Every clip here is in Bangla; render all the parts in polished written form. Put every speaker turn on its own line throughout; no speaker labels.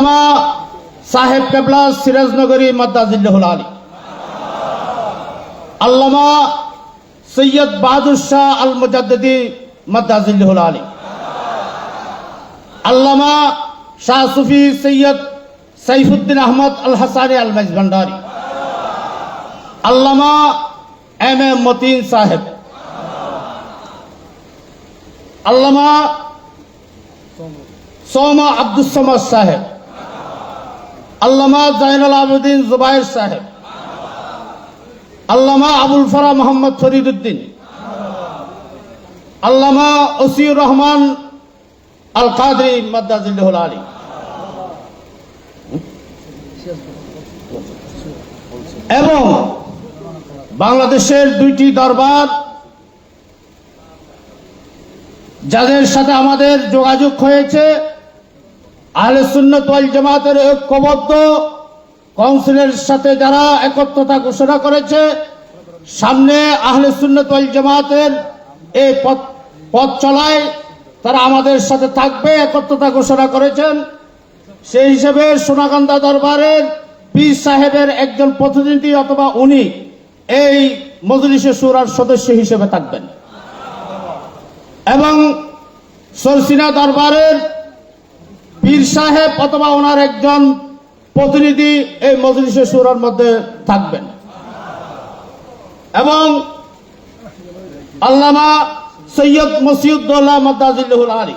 আল্লামা সাহেব কেবলা সিরাজনগরী মাদ্দাজিল্লাহুল আলী, আল্লামা সৈয়দ বাহাদুর শাহ আল মুজাদ্দিদি মাদ্দাজিল্লাহুল আলী, আল্লামা শাহ সুফি সৈয়দ সাইফুদ্দিন আহমদ আল হাসানি আল মাইজভান্ডারি, আল্লামা এম এ মতিন সাহেব, আল্লামা সোমা আব্দুস সামাদ সাহেব, আল্লামা জাইনুল আবেদিন জুবাইর সাহেব, আল্লামা আবুল ফরা মোহাম্মদ ফরিদুদ্দিন, আল্লামা ওসিউর রহমান আল কাদরি মাদ্দাজিল্লাহুল আলী। এবং বাংলাদেশের দুইটি দরবার যাদের সাথে আমাদের যোগাযোগ হয়েছে, আহলে সুন্নাত ওয়াল জামাতের ঐক্যবদ্ধ কাউন্সিলের সাথে যারা একত্রতা ঘোষণা করেছে, সামনে আহলে সুন্নাত ওয়াল জামাতের এই পথ চলায় তারা আমাদের সাথে থাকবে, একত্রতা ঘোষণা করেছেন। সেই হিসেবে সোনাকান্দা দরবারের পীর সাহেবের একজন প্রতিনিধি অথবা উনি এই মজলিসে শুরার সদস্য হিসেবে থাকবেন এবং সরসিনা দরবারের পীর সাহেব অথবা ওনার একজন প্রতিনিধি এই মজলিসে শুরার মধ্যে থাকবেন এবং আল্লামা সৈয়দ মসিউদ্দৌলা মাদ্দাজিল্লাহুল আলী,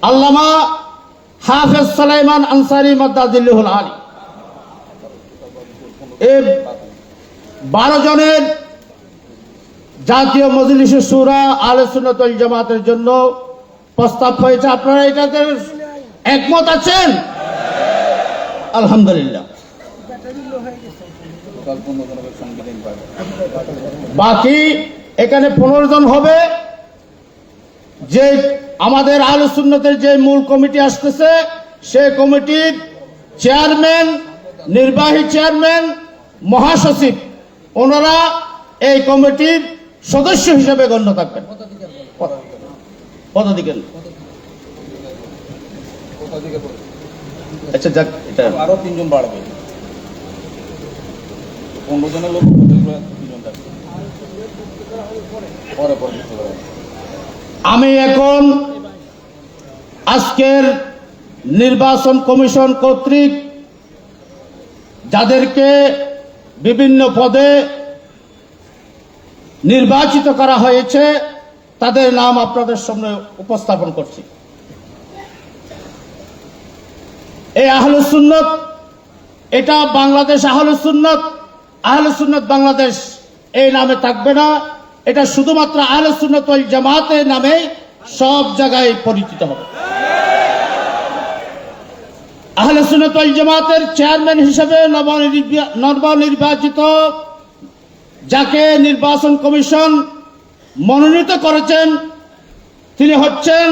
আল্লামা হাফেজ সুলাইমান আনসারী মাদ্দাজিল্লাহুল আলী, এই 12 জনের জাতীয় মজলিসে শুরা আহলে সুন্নাত ওয়াল জামাতের জন্য প্রস্তাব হয়েছে। আপনারা এটাতে একমত আছেন? আলহামদুলিল্লাহ। বাকি এখানে 15 জন হবে। যে আমাদের আহলে সুন্নাতের যে মূল কমিটি আসতেছে, সেই কমিটির চেয়ারম্যান, নির্বাহী চেয়ারম্যান, মহাসচিব, ওনারা এই কমিটির সদস্য হিসেবে গণ্য থাকবেন। পদাধিকার আচ্ছা, যাক, এটা
আরো 3 জন বাড়বে, 15 জনের লোক 3 জন থাকবে।
আমি এখন আজকের নির্বাচন কমিশন কর্তৃক যাদেরকে বিভিন্ন পদে নির্বাচিত করা হয়েছে তাদের নাম আপনাদের সামনে উপস্থাপন করছি। এই আহলে সুন্নাত, এটা বাংলাদেশ আহলে সুন্নাত বাংলাদেশ এই নামে থাকবে না। এটা শুধুমাত্র আহলে সুন্নাত ওয়াল জামাতের নামে সব জায়গায় পরিচিত হবে। আহলে সুন্নাত ওয়াল জামাতের চেয়ারম্যান হিসেবে নবনির্বাচিত যাকে নির্বাচন কমিশন মনোনীত করেছেন তিনি হচ্ছেন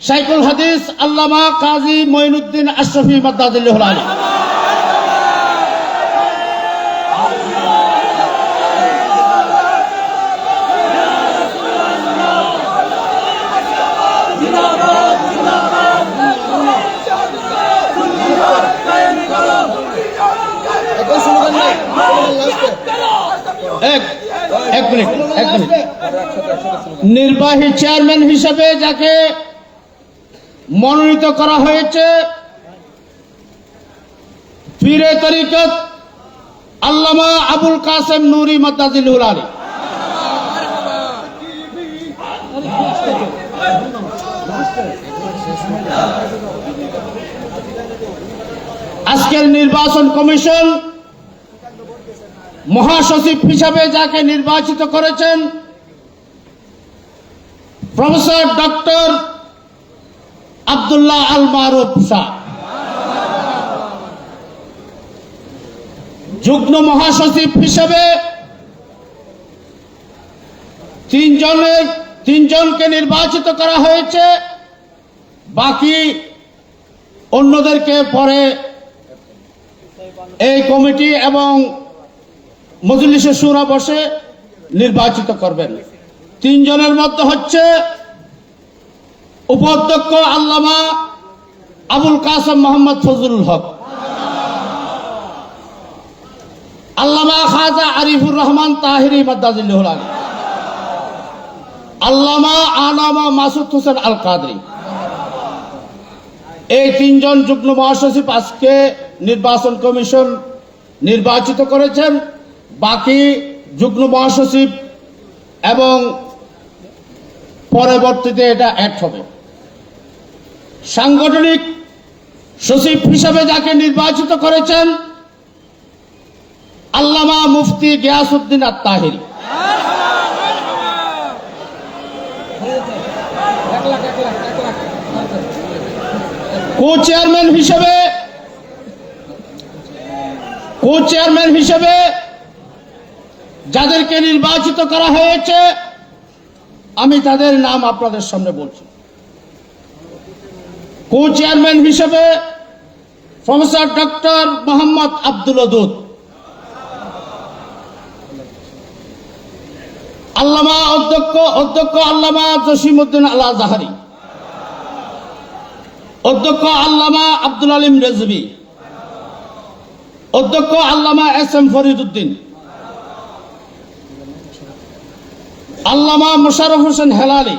শাইখুল হাদিস আল্লামা কাজী মঈনুদ্দিন আশরাফী মাদ্দাজিল্লাহুল আলী। এক মিনিট। নির্বাহী চেয়ারম্যান হিসেবে যাকে মনোনীত করা হয়েছে পীরে তরিকত আল্লামা আবুল কাসেম নুরি মাদ্দাজিল্লাহুল আলী। আজকের নির্বাচন কমিশন মহাসচিব হিসাবে যাকে নির্বাচিত করেছেন প্রফেসর ডক্টর আব্দুল্লাহ আল মারুফ শাহ। যুগ্ম মহাসচিব হিসেবে তিনজনকে নির্বাচিত করা হয়েছে, বাকি অন্যদেরকে পরে এই কমিটি এবং মজলিসে শুরা বসে নির্বাচিত করবেন। 3 জনের মধ্যে হচ্ছে উপাধ্যক্ষ আল্লামা আবুল কাসেম মোহাম্মদ ফজলুল হক, আল্লামা খাজা আরিফুর রহমান তাহিরি মাদ্দাজিল্লাহুল আলী, আল্লামা আনামা মাসুদ হোসেন আল কাদরি। এই তিনজন যুগ্ম মহাসচিব আজকে নির্বাচন কমিশন নির্বাচিত করেছেন। বাকি যুগ্ম মহাসচিব এবং পরবর্তীতে এটা অ্যাড হবে। সাংগঠনিক সচিব হিসাবে যাকে নির্বাচিত করেছেন আল্লামা মুফতি গিয়াসউদ্দিন আত-তাহিরি। কো-চেয়ারম্যান হিসেবে যাদেরকে নির্বাচিত করা হয়েছে আমি তাদের নাম আপনাদের সামনে বলছি। কো-চেয়ারম্যান হিসেবে প্রফেসর ডক্টর মোহাম্মদ আব্দুল ওদুদ, অধ্যক্ষ আল্লামা জসিমউদ্দিন আল আজহারি, অধ্যক্ষ আল্লামা আব্দুল আলিম রেজভী, অধ্যক্ষ আল্লামা এস এম ফরিদ উদ্দিন, আল্লামা মোশাররফ হোসেন হেলালি,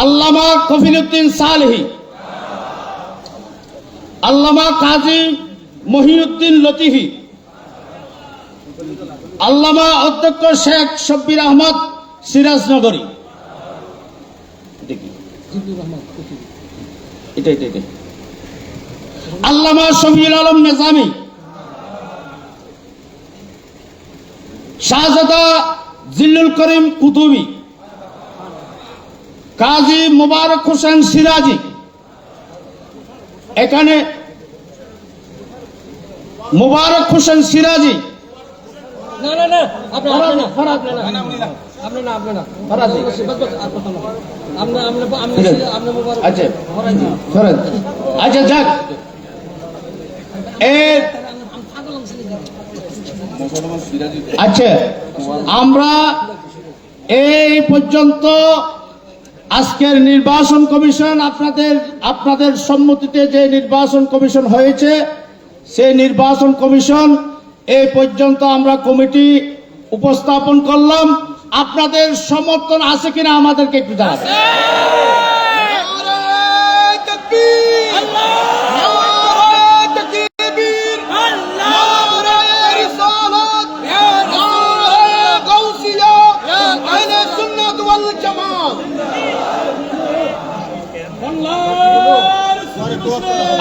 আল্লামা কফিলউদ্দিন সালেহী, আল্লামা কাজী মহিউদ্দিন লতিফি, আল্লামা অধ্যক্ষ শেখ শব্বির আহমদ সিরাজনগরী, আল্লামা শফিউল আলম নিজামী, শাহজাদা জিল্লুল করিম কুতুবী, কাজী মুবারক হোসেন সিরাজি। এখানে মুবারক হোসেন সিরাজি, আচ্ছা যাক, আচ্ছা আমরা এই পর্যন্ত আজকের নির্বাচন কমিশন আপনাদের সম্মতিতে যে নির্বাচন কমিশন হয়েছে সেই নির্বাচন কমিশন এই পর্যন্ত আমরা কমিটি উপস্থাপন করলাম। আপনাদের সমর্থন আছে কিনা আমাদেরকে একটু জানাবেন।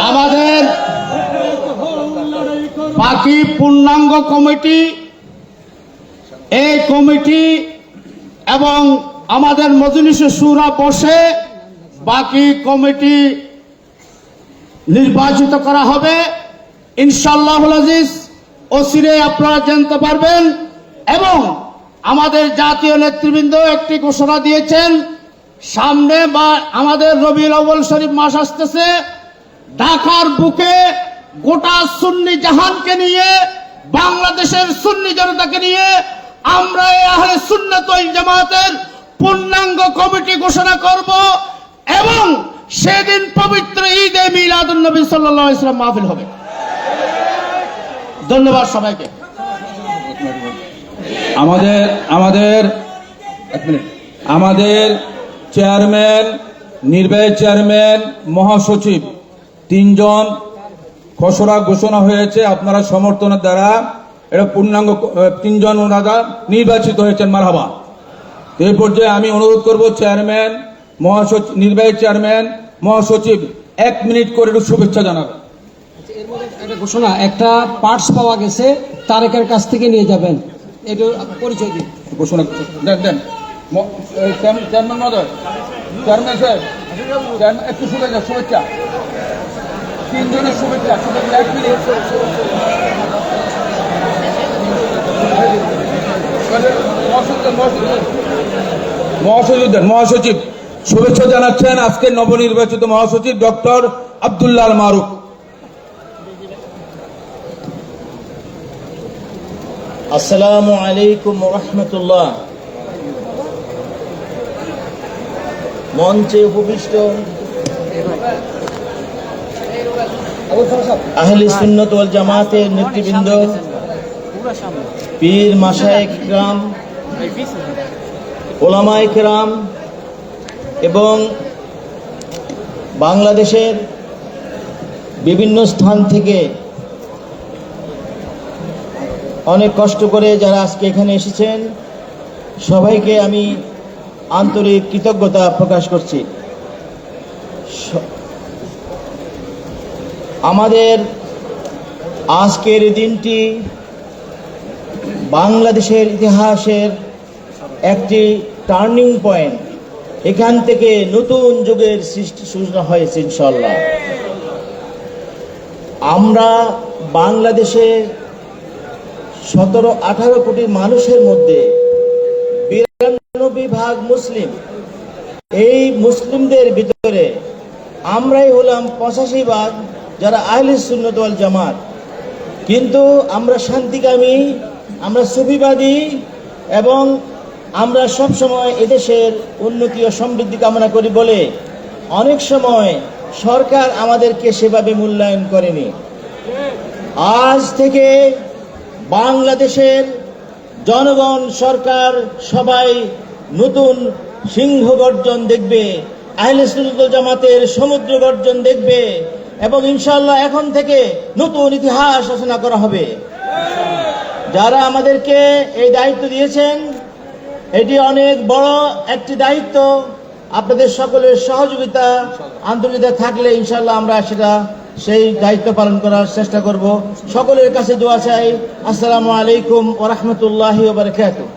আমাদের বাকি পূর্ণাঙ্গ কমিটি, এই কমিটি এবং আমাদের মজলিসে শুরা বসে বাকি কমিটি নির্বাচিত করা হবে ইনশাআল্লাহুল আজিজ। অচিরে আপনারা জানতে পারবেন। এবং আমাদের জাতীয় নেতৃবৃন্দ একটি ঘোষণা দিয়েছেন, সামনে বা আমাদের রবিউল আউয়াল শরীফ মাস আসতেছে, ঢাকার বুকে গোটা সুন্নি জাহানকে নিয়ে, বাংলাদেশের সুন্নি জনতাকে নিয়ে আমরা এই আহলে সুন্নাত ওয়াল জামাতের পূর্ণাঙ্গ কমিটি ঘোষণা করব এবং সেদিন পবিত্র ঈদে মিলাদুন নবী সাল্লাল্লাহু আলাইহি ওয়াসাল্লাম মাহফিল হবে। ধন্যবাদ সবাইকে।
আমাদের চেয়ারম্যান, নির্বাহী চেয়ারম্যান, মহাসচিব তিনজন খসড়া ঘোষণা হয়েছে আপনারা সমর্থনের দ্বারা। এটা পূর্ণাঙ্গ তিনজন ওনারা নির্বাচিত হয়েছেন, মারহাবা। এই পর্যায়ে আমি অনুরোধ করব চেয়ারম্যান, মহাসচিব, নির্বাহী চেয়ারম্যান, মহাসচিব 1 মিনিট করে একটু শুভেচ্ছা জানাবেন।
এর মধ্যে একটা ঘোষণা, একটা পার্টস পাওয়া গেছে, তারেকের কাছ থেকে নিয়ে যাবেন, একটু পরিচয় দিন।
ঘোষণা দেন চেয়ারম্যান মহোদয়, চেয়ারম্যান সাহেব, একটু শুভেচ্ছা, তিনজনের শুভেচ্ছা 1 মিনিট। মহাসচিব শুভেচ্ছা জানাচ্ছেন আজকে নবনির্বাচিত মহাসচিব ডক্টর আব্দুল্লাহ আল মারুফ।
আসসালামু আলাইকুম ওয়া রাহমাতুল্লাহ। মঞ্চে উপবিষ্ট আহলে সুন্নাত ওয়াল জামাতের নেতৃবৃন্দ, পীর মাশায়েখ কিরাম, ওলামায়ে কিরাম এবং বাংলাদেশের বিভিন্ন স্থান থেকে অনেক কষ্ট করে যারা আজকে এখানে এসেছেন, সবাইকে আমি আন্তরিক কৃতজ্ঞতা প্রকাশ করছি। আমাদের আজকের দিনটি বাংলাদেশের ইতিহাসের একটি টার্নিং পয়েন্ট। এখান থেকে নতুন যুগের সূচনা হয়েছে ইনশাআল্লাহ। আমরা বাংলাদেশের 17-18 কোটি মানুষের মধ্যে 92% মুসলিম। এই মুসলিমদের ভিতরে আমরাই হলাম 85% যারা আহলে সুন্নাত ওয়াল জামাত। কিন্তু আমরা শান্তিকামী, আমরা সুফিবাদী এবং আমরা সব সময় এদেশের উন্নতি ও সমৃদ্ধি কামনা করি বলে অনেক সময় সরকার আমাদেরকে সেভাবে মূল্যায়ন করেনি। আজ থেকে বাংলাদেশের জনগণ, সরকার সবাই নতুন সিংহ গর্জন দেখবে, আহলে সুন্নাত ওয়াল জামাতের সমুদ্র গর্জন দেখবে এবং ইনশাআল্লাহ এখন থেকে নতুন ইতিহাস রচনা করা হবে। যারা আমাদেরকে এই দায়িত্ব দিয়েছেন, এটি অনেক বড় একটি দায়িত্ব। আপনাদের সকলের সহযোগিতা, আন্তরিকতা থাকলে ইনশাআল্লাহ আমরা সেই দায়িত্ব পালন করার চেষ্টা করব। সকলের কাছে দোয়া চাই। আসসালামু আলাইকুম ওয়া রাহমাতুল্লাহি ওয়া বারাকাতুহু।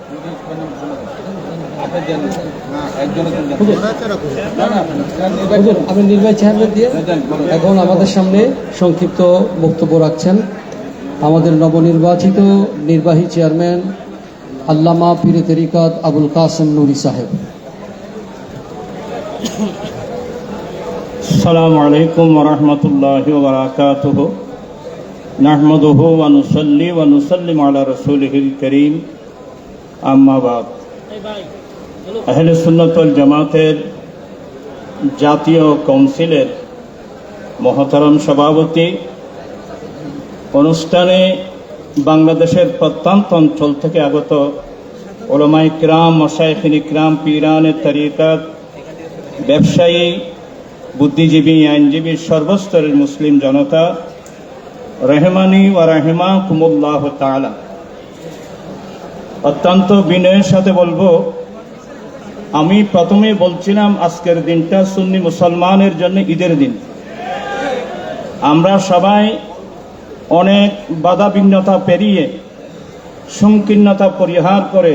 আমি নির্বাহী চেয়ারম্যান দিয়ে এখন আমাদের সামনে সংক্ষিপ্ত বক্তব্য রাখছেন আমাদের নবনির্বাচিত নির্বাহী চেয়ারম্যান আল্লামা পীরে তরিকত আবুল কাসেম নুরি সাহেব।
আসসালামু আলাইকুম ওয়া রাহমাতুল্লাহি ওয়া বারাকাতুহু। নাহমাদুহু ওয়া নুসাল্লি ওয়া নুসাল্লিমু আলা রাসূলিহিল কারীম। আম্মা বাদ। আহলে সুন্নাত ওয়াল জামাতের জাতীয় কাউন্সিলের মহতারাম সভাপতি, অনুষ্ঠানে বাংলাদেশের প্রত্যন্ত অঞ্চল থেকে আগত উলামায়ে কিরাম, মাশায়েখিন কিরাম, পীরানে তরিকত, ব্যবসায়ী, বুদ্ধিজীবী, আইনজীবী, সর্বস্তরের মুসলিম জনতা, রহমানি ওয়া রাহিমাকুমুল্লাহ তাআলা, অত্যন্ত বিনয়ের সাথে বলবো, আমি প্রথমে বলছিলাম আজকের দিনটা সুন্নি মুসলমানের জন্য ঈদের দিন। আমরা সবাই অনেক বাধা বিঘ্নতা পেরিয়ে, সংকীর্ণতা পরিহার করে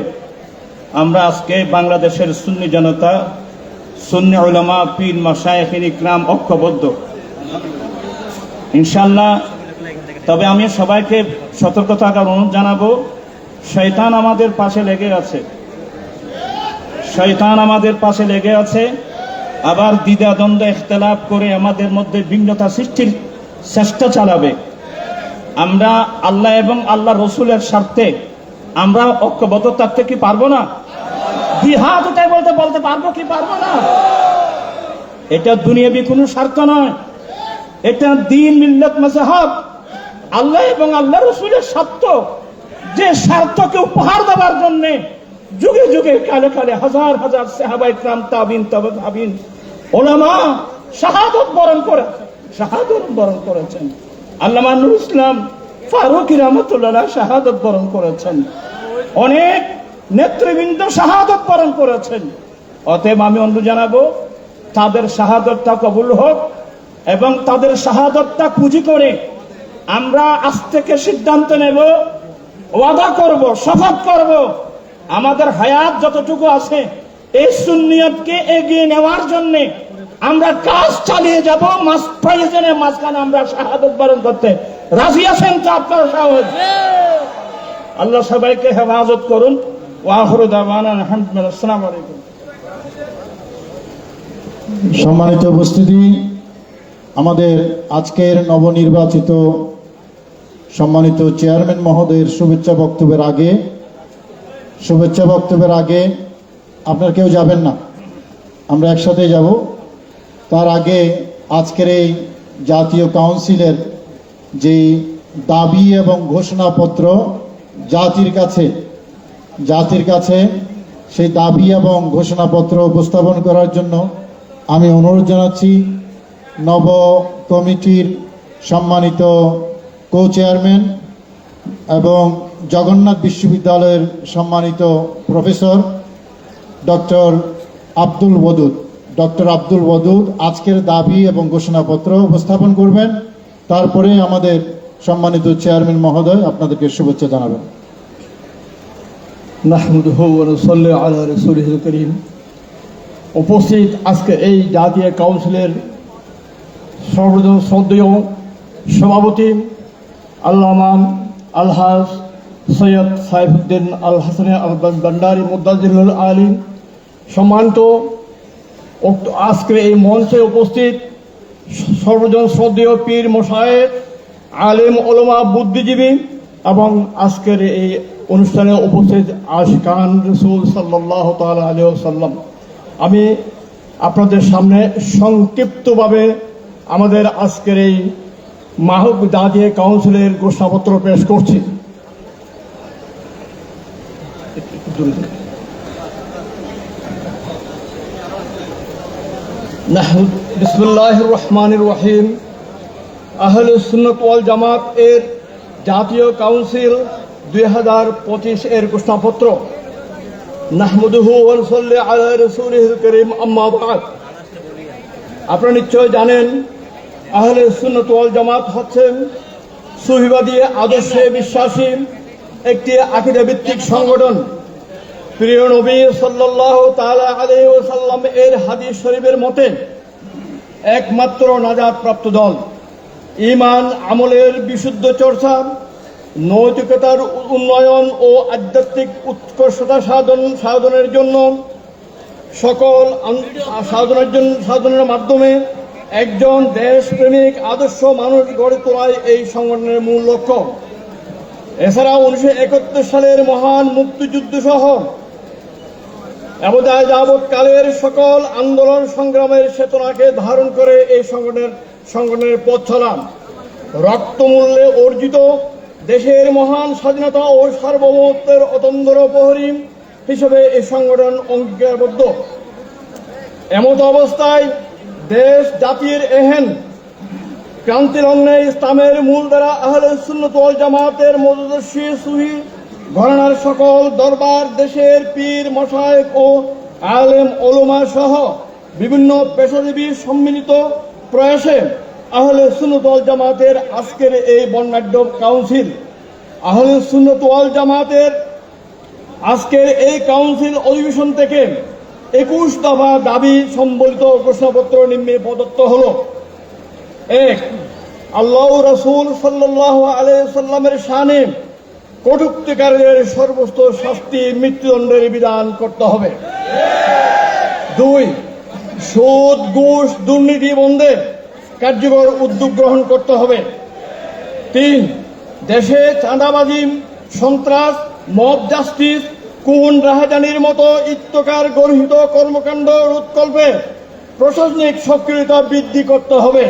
আমরা আজকে বাংলাদেশের সুন্নি জনতা, সুন্নি উলামা, পীর মাশায়েখিন ইকরাম ঐক্যবদ্ধ ইনশাআল্লাহ। তবে আমি সবাইকে সতর্ক থাকার অনুরোধ জানাবো, শয়তান আমাদের পাশে লেগে আছে, শয়তান আমাদের পাশে লেগে আছে। আবার দ্বিধাদ্বন্দ্ব ইখতিলাফ করে আমাদের মধ্যে ভিন্নতা সৃষ্টির চেষ্টা চালাবে। আমরা আল্লাহ এবং আল্লাহ রসুলের স্বার্থে আমরা ঐক্যবদ্ধ থাকতে কি পারবো না? জিহাদ ওটাই বলতে পারবো কি পারবো না? এটা দুনিয়াবি কোনো স্বার্থ নয়, এটা দ্বীন, মিল্লাত, মাযহাব, আল্লাহ এবং আল্লাহ রসুলের স্বার্থ। যে স্বার্থকে উপহার দেওয়ার জন্য যুগে যুগে কালে কালে হাজার হাজার সাহাবায়ে কিরাম, তাবিন, তাবে তাবিন, উলামা শাহাদাত বরণ করেছেন। আল্লামা নুরুল ইসলাম ফারুকী রাহমাতুল্লাহ শাহাদাত বরণ করেছেন। অনেক নেতৃবৃন্দ শাহাদাত বরণ করেছেন। অতএব আমি অনুরোধ জানাবো, তাদের শাহাদাতটা কবুল হোক এবং তাদের শাহাদাতটা পুঁজি করে আমরা আজ থেকে সিদ্ধান্ত নেব, ওয়াদা করব, শপথ করব, আমাদের হায়াত যতটুকু আছে এই সুন্নিয়তকে এগিয়ে নেওয়ার জন্য আমরা কাজ চালিয়ে যাব। প্রয়োজনে মাঝখানে আমরা শাহাদাত বরণ করতে রাজি আছেন তো? আপনারা সাহস। আল্লাহ সবাইকে হেফাজত করুন। ওয়া আখিরু দাওয়ানা আলহামদুলিল্লাহ। আসসালামু আলাইকুম।
সম্মানিত উপস্থিতি, আমাদের আজকের নবনির্বাচিত সম্মানিত চেয়ারম্যান মহোদয়ের শুভেচ্ছা বক্তব্যের আগে আপনার কেউ যাবেন না, আমরা একসাথে যাব। তার আগে আজকের এই জাতীয় কাউন্সিলের যেই দাবি এবং ঘোষণাপত্র জাতির কাছে সেই দাবি এবং ঘোষণাপত্র উপস্থাপন করার জন্য আমি অনুরোধ জানাচ্ছি নব কমিটির সম্মানিত কো চেয়ারম্যান এবং জগন্নাথ বিশ্ববিদ্যালয়ের সম্মানিত প্রফেসর ডক্টর আব্দুল ওয়াদুদ আজকের দাবি এবং ঘোষণাপত্র উপস্থাপন করবেন। তারপরে আমাদের সম্মানিত চেয়ারম্যান মহোদয় আপনাদেরকে শুভেচ্ছা জানাবেন।
নাহমাদুহু ওয়া নুসাল্লি আলা রাসূলিহিল কারীম। উপস্থিত আজকে এই জাতীয় কাউন্সিলের সর্বজন শ্রদ্ধেয় সভাপতি আল্লামা আলহাজ সৈয়দ সাইফুদ্দিন আল হাসান আল ভান্ডারী মুদ্দাজিরুল আলিম, সম্মানিত আজকে এই মঞ্চে উপস্থিত সর্বজন শ্রদ্ধেয় পীর মশায়েখ, আলেম ওলামা, বুদ্ধিজীবী এবং আজকের এই অনুষ্ঠানে উপস্থিত আশিকান রাসূল সাল্লাল্লাহু তাআলা আলাইহি ওয়াসাল্লাম, আমি আপনাদের সামনে সংক্ষিপ্তভাবে আমাদের আজকের এই জাতীয় কাউন্সিলের ঘোষণাপত্র পেশ করছি। বিসমিল্লাহির রহমানির রহিম। আহলে সুন্নাত ওয়াল জামাত এর জাতীয় কাউন্সিল 2025 এর ঘোষণাপত্র। নাহমাদুহু ওয়া নুসাল্লি আলা রাসূলিহিল কারীম, আম্মা বা'দ। আপনারা নিশ্চয় জানেন আহলে সুন্নাত ওয়াল জামাত হচ্ছেন সুফিবাদী আদর্শে বিশ্বাসী একটি আকীদা ভিত্তিক সংগঠন। প্রিয় নবী সাল্লাল্লাহু তাআলা আলাইহি ওয়াসাল্লাম এর হাদিস শরীফের মতে একমাত্র নাজাত প্রাপ্ত দল। ঈমান আমলের বিশুদ্ধ চর্চা, নৈতিকতার উন্নয়ন ও আধ্যাত্মিক উৎকর্ষতা সাধনের জন্য সাধনের মাধ্যমে একজন দেশপ্রেমিক আদর্শ মানুষ গড়ে তোলাই এই সংগঠনের মূল লক্ষ্য। এছাড়া 1971 সালের মহান মুক্তিযুদ্ধ সহ যাবৎকালের সকল আন্দোলন সংগ্রামের চেতনাকে ধারণ করে এই সংগঠনের পথ চলা। রক্তমূল্যে অর্জিত দেশের মহান স্বাধীনতা ও সার্বভৌমত্বের অতন্দ্র প্রহরী হিসেবে এই সংগঠন অঙ্গীকারবদ্ধ। এমত অবস্থায় দেশ জাতির এহেন ক্রান্তি লগ্নে ইসলামের মূল দ্বারা আহলে সুন্নাত ওয়াল জামাতের মদদর্শী সুফি ঘরানার সকল দরবার, দেশের পীর মশায়েখ ও আলেম ওলামা সহ বিভিন্ন পেশাজীবী সম্মিলিত প্রয়াসে আহলে সুন্নাত ওয়াল জামাতের আজকের এই বর্ণাঢ্য কাউন্সিল। আহলে সুন্নাত ওয়াল জামাতের আজকের এই কাউন্সিল অধিবেশন থেকে 21 দফা দাবি সম্বলিত ঘোষণাপত্র নিম্নে প্রদত্ত হল। 1. আল্লাহ রাসূল সাল্লাল্লাহু আলাইহি ওয়াসাল্লামের শানে কটূক্তিকারীদের সর্বোচ্চ শাস্তি মৃত্যুদণ্ডের বিধান করতে হবে। 2. সুদ, ঘুষ, দুর্নীতি বন্ধে কার্যকর উদ্যোগ গ্রহণ করতে হবে। 3. দেশে চাঁদাবাজি, সন্ত্রাস, মব জাস্টিস, খুন, রাহাজানির মতো ইত্যকার গর্হিত কর্মকাণ্ড রোধকল্পে প্রশাসনিক সক্রিয়তা বৃদ্ধি করতে হবে।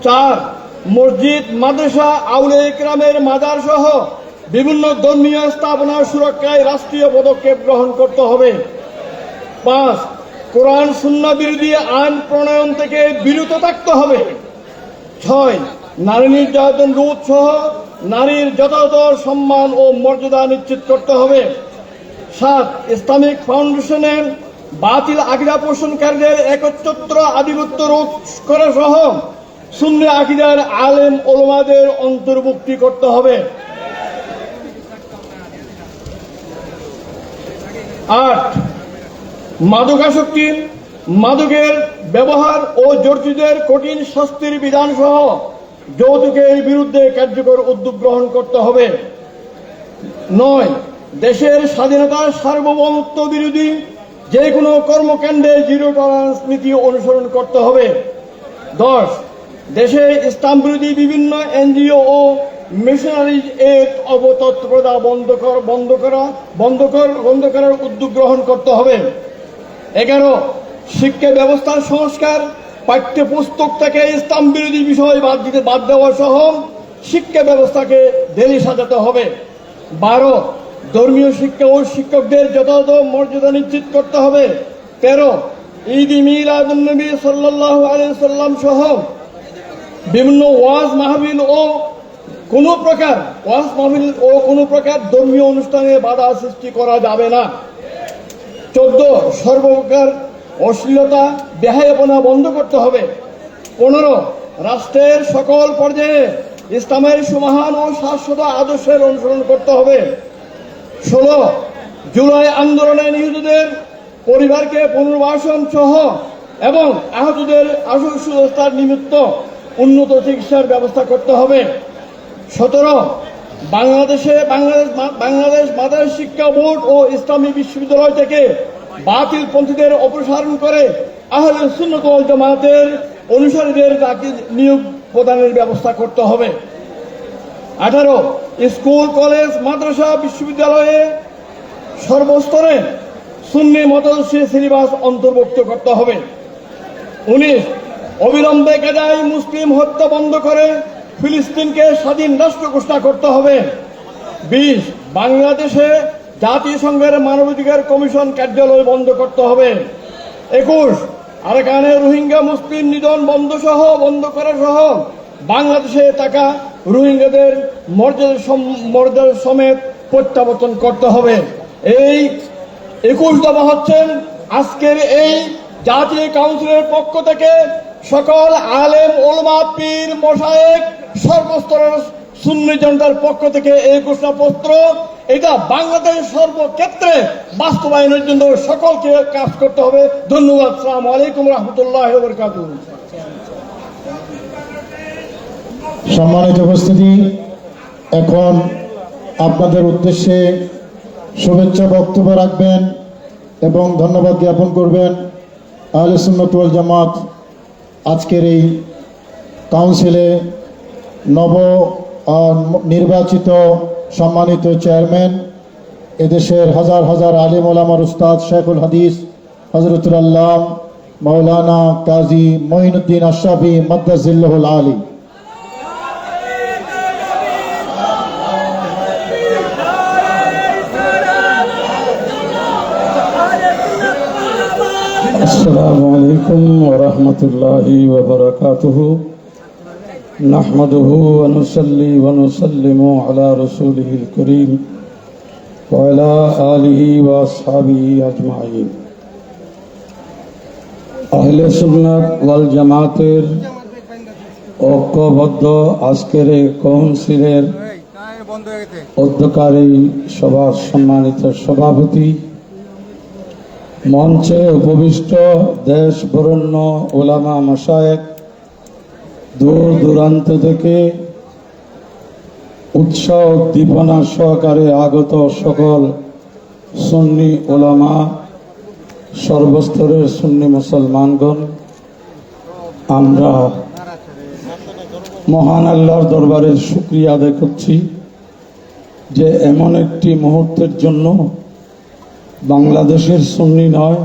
4. মসজিদ, মাদ্রাসা, আউলিয়া ইকরামের মাজার সহ বিভিন্ন ধর্মীয় স্থাপনার সুরক্ষায় রাষ্ট্রীয় পদক্ষেপ গ্রহণ করতে হবে। 5. কোরআন সুন্নাহ বিরোধী আইন প্রণয়ন থেকে বিরত থাকতে হবে। 6. নারী নির্যাতন রোধ সহ নারীর যথাযথ সম্মান ও মর্যাদা নিশ্চিত করতে হবে। 7. ইসলামিক ফাউন্ডেশনের বাতিল আকীদা পোষণকারীদের একচ্ছত্র আধিপত্য রোধ করা সহ সুন্নি আকীদার আলেম ওলামাদের অন্তর্ভুক্তি করতে হবে। 8. মাদকাসক্তি, মাদকের ব্যবহার ও জড়িতদের কঠিন শাস্তির বিধান সহ যৌতুকের বিরুদ্ধে কার্যকর উদ্যোগ গ্রহণ করতে হবে। 9. দেশের স্বাধীনতা, সার্বভৌমত্ব বিরোধী যে কোনো কর্মকাণ্ডে জিরো টলারেন্স নীতি অনুসরণ করতে হবে। 10. দেশে ইসলাম বিরোধী বিভিন্ন এনজিও ও মিশনারিজ এর অবতৎপরতা বন্ধ করার উদ্যোগ গ্রহণ করতে হবে। 11. শিক্ষা ব্যবস্থার সংস্কার, পাঠ্যপুস্তক থেকে ইসলাম বিরোধী বিষয় বাদ দেওয়া সহ শিক্ষা ব্যবস্থাকে ঢেলে সাজাতে হবে। 12 ধর্মীয় শিক্ষা ও শিক্ষকদের যথাযথ মর্যাদা নিশ্চিত করতে হবে। 13 ঈদ মিলাদুন নবী সাল্লাল্লাহু আলাইহি সাল্লাম সহ বিভিন্ন ওয়াজ মাহফিল ও কোনো প্রকার ধর্মীয় অনুষ্ঠানে বাধা সৃষ্টি করা যাবে না। 14 সর্বপ্রকার অশ্লীলতা বেহায়াপনা বন্ধ করতে হবে। 15 রাষ্ট্রের সকল পর্যায়ে ইসলামের সুমহান ও শাশ্বত আদর্শের অনুসরণ করতে হবে। 16 জুলাই আন্দোলনে নিহতদের পরিবারকে পুনর্বাসন সহ এবং আহতদের আশু সুস্থতার নিমিত্ত উন্নত চিকিৎসার ব্যবস্থা করতে হবে। 17 বাংলাদেশ মাদ্রাসা শিক্ষা বোর্ড ও ইসলামী বিশ্ববিদ্যালয় থেকে বাতিলপন্থীদের অপসারণ করে আহলে সুন্নাত ওয়াল জামাতের অনুসারীদের নিয়োগ প্রদানের ব্যবস্থা করতে হবে। 18 স্কুল, কলেজ, মাদ্রাসা, বিশ্ববিদ্যালয়ে সর্বস্তরে সুন্নি মতাদর্শী সিলেবাস অন্তর্ভুক্ত করতে হবে। 19 অবিলম্বে গাজায় মুসলিম হত্যা বন্ধ করে ফিলিস্তিনকে স্বাধীন রাষ্ট্র ঘোষণা করতে হবে। 20 বাংলাদেশে জাতিসংঘের মানবাধিকার কমিশন কার্যালয় বন্ধ করতে হবে। 21 আরাকানে রোহিঙ্গা মুসলিম নিধন বন্ধ করা সহ বাংলাদেশে থাকা রোহিঙ্গাদের মর্যাদা সমেত প্রত্যাবর্তন করতে হবে। এই 21 দফা হচ্ছেন আজকের এই জাতীয় কাউন্সিলের পক্ষ থেকে সকল আলেম, ওলামা, পীর, মশায়েখ, সর্বস্তরের সুন্নি জনতার পক্ষ থেকে এই ঘোষণাপত্র। এটা বাংলাদেশ সর্বক্ষেত্রে বাস্তবায়নের জন্য সকলকে কাজ করতে হবে। ধন্যবাদ। আসসালামু আলাইকুম রহমতুল্লাহ ওয়া বারাকাতুহু।
সম্মানিত উপস্থিতি, এখন আপনাদের উদ্দেশ্যে শুভেচ্ছা বক্তব্য রাখবেন এবং ধন্যবাদ জ্ঞাপন করবেন আহলে সুন্নাত ওয়াল জামাত আজকের এই কাউন্সিলে নব নির্বাচিত সম্মানিত চেয়ারম্যান, এদেশের হাজার হাজার আলিম ওলামার উস্তাদ শেখুল হাদিস হযরতুল আল্লাহ মাওলানা কাজী মঈনুদ্দিন আশরাফি মাদ্দাজিল্লাহুল আলী।
আসসালামু আলাইকুম ওয়া রাহমাতুল্লাহি ওয়া বারাকাতুহু। নাহমাদুহু ওয়া নুসাল্লি ওয়া নুসাল্লিমু আলা রাসূলিহিল কারীম ওয়া আলা আলিহি ওয়া আসহাবিহি আজমাইন। আহলে সুন্নাত ওয়াল জামাতের ঐক্যবদ্ধ আজকের এই কাউন্সিলের অধ্যকারী সভার সম্মানিত সভাপতি, মঞ্চে উপবিষ্ট দেশ বরেণ্য ওলামা মাশায়েখ, দূর দূরান্ত থেকে উৎসাহ উদ্দীপনা সহকারে আগত সকল সুন্নি ওলামা, সর্বস্তরের সুন্নি মুসলমানগণ, আমরা মহান আল্লাহর দরবারে শুকরিয়া আদায় করছি যে এমন একটি মুহূর্তের জন্য বাংলাদেশের সুন্নি নয়,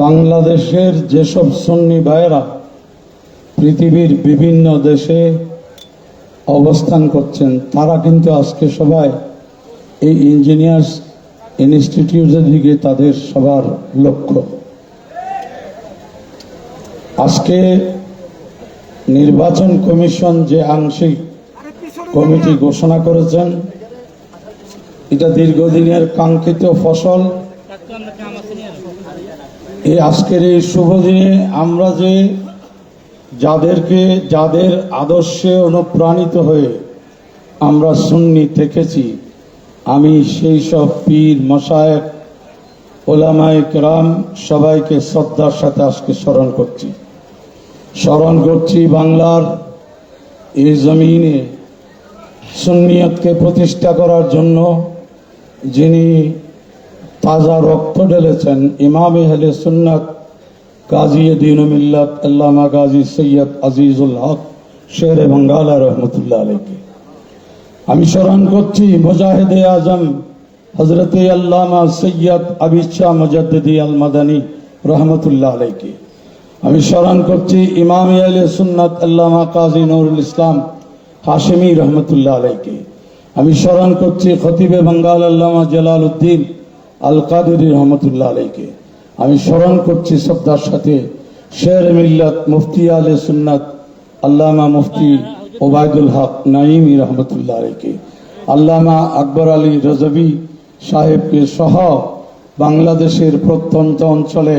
বাংলাদেশের যেসব সুন্নি ভাইয়েরা পৃথিবীর বিভিন্ন দেশে অবস্থান করছেন, তারা কিন্তু আজকে সবাই এই ইঞ্জিনিয়ার্স ইনস্টিটিউটের দিকে তাদের সবার লক্ষ্য। আজকে নির্বাচন কমিশন যে আংশিক কমিটি ঘোষণা করেছেন, এটা দীর্ঘদিনের কাঙ্ক্ষিত ফসল। এই আজকের এই শুভ দিনে আমরা যে যাদের আদর্শে অনুপ্রাণিত হয়ে আমরা সুন্নি থেকেছি, আমি সেই সব পীর, মাশায়েখ, ওলামায়ে কেরাম সবাইকে শ্রদ্ধার সাথে আজকে স্মরণ করছি। বাংলার এই জমিনে সুন্নিয়তকে প্রতিষ্ঠা করার জন্য যিনি তাজা রক্ত ঢেলেছেন, ইমামে আহলে সুন্নাত কাজী দ্বীন মিল্লাত আল্লামা গাজী সৈয়দ আজিজুল হক শেরে বাঙ্গালা রহমতুল্লাহ আলাইহি। আমি স্মরণ করছি মুজাহিদে আজম হযরতে আল্লামা সৈয়দ আবিদ শাহ মুজাদ্দিদি আল মাদানী রহমতুল্লাহ আলাইকে। আমি স্মরণ করছি ইমাম আহলে সুন্নাত আল্লামা কাজী নুরুল ইসলাম হাশেমি রহমতুল্লাহ আলাইকে। আমি স্মরণ করছি খতিবে বাঙ্গাল আল্লামা জালাল উদ্দিন আল কাদেরী রহমতুল্লাহ আলাইকে। আমি স্মরণ করছি শ্রদ্ধার সাথে শের মিল্লাত মুফতি আহলে সুন্নাত আল্লামা মুফতি ওবায়দুল হক নাইমি রহমতুল্লাহ আলাইকে। আল্লামা আকবর আলী রজবি সাহেবকে সহ বাংলাদেশের প্রত্যন্ত অঞ্চলে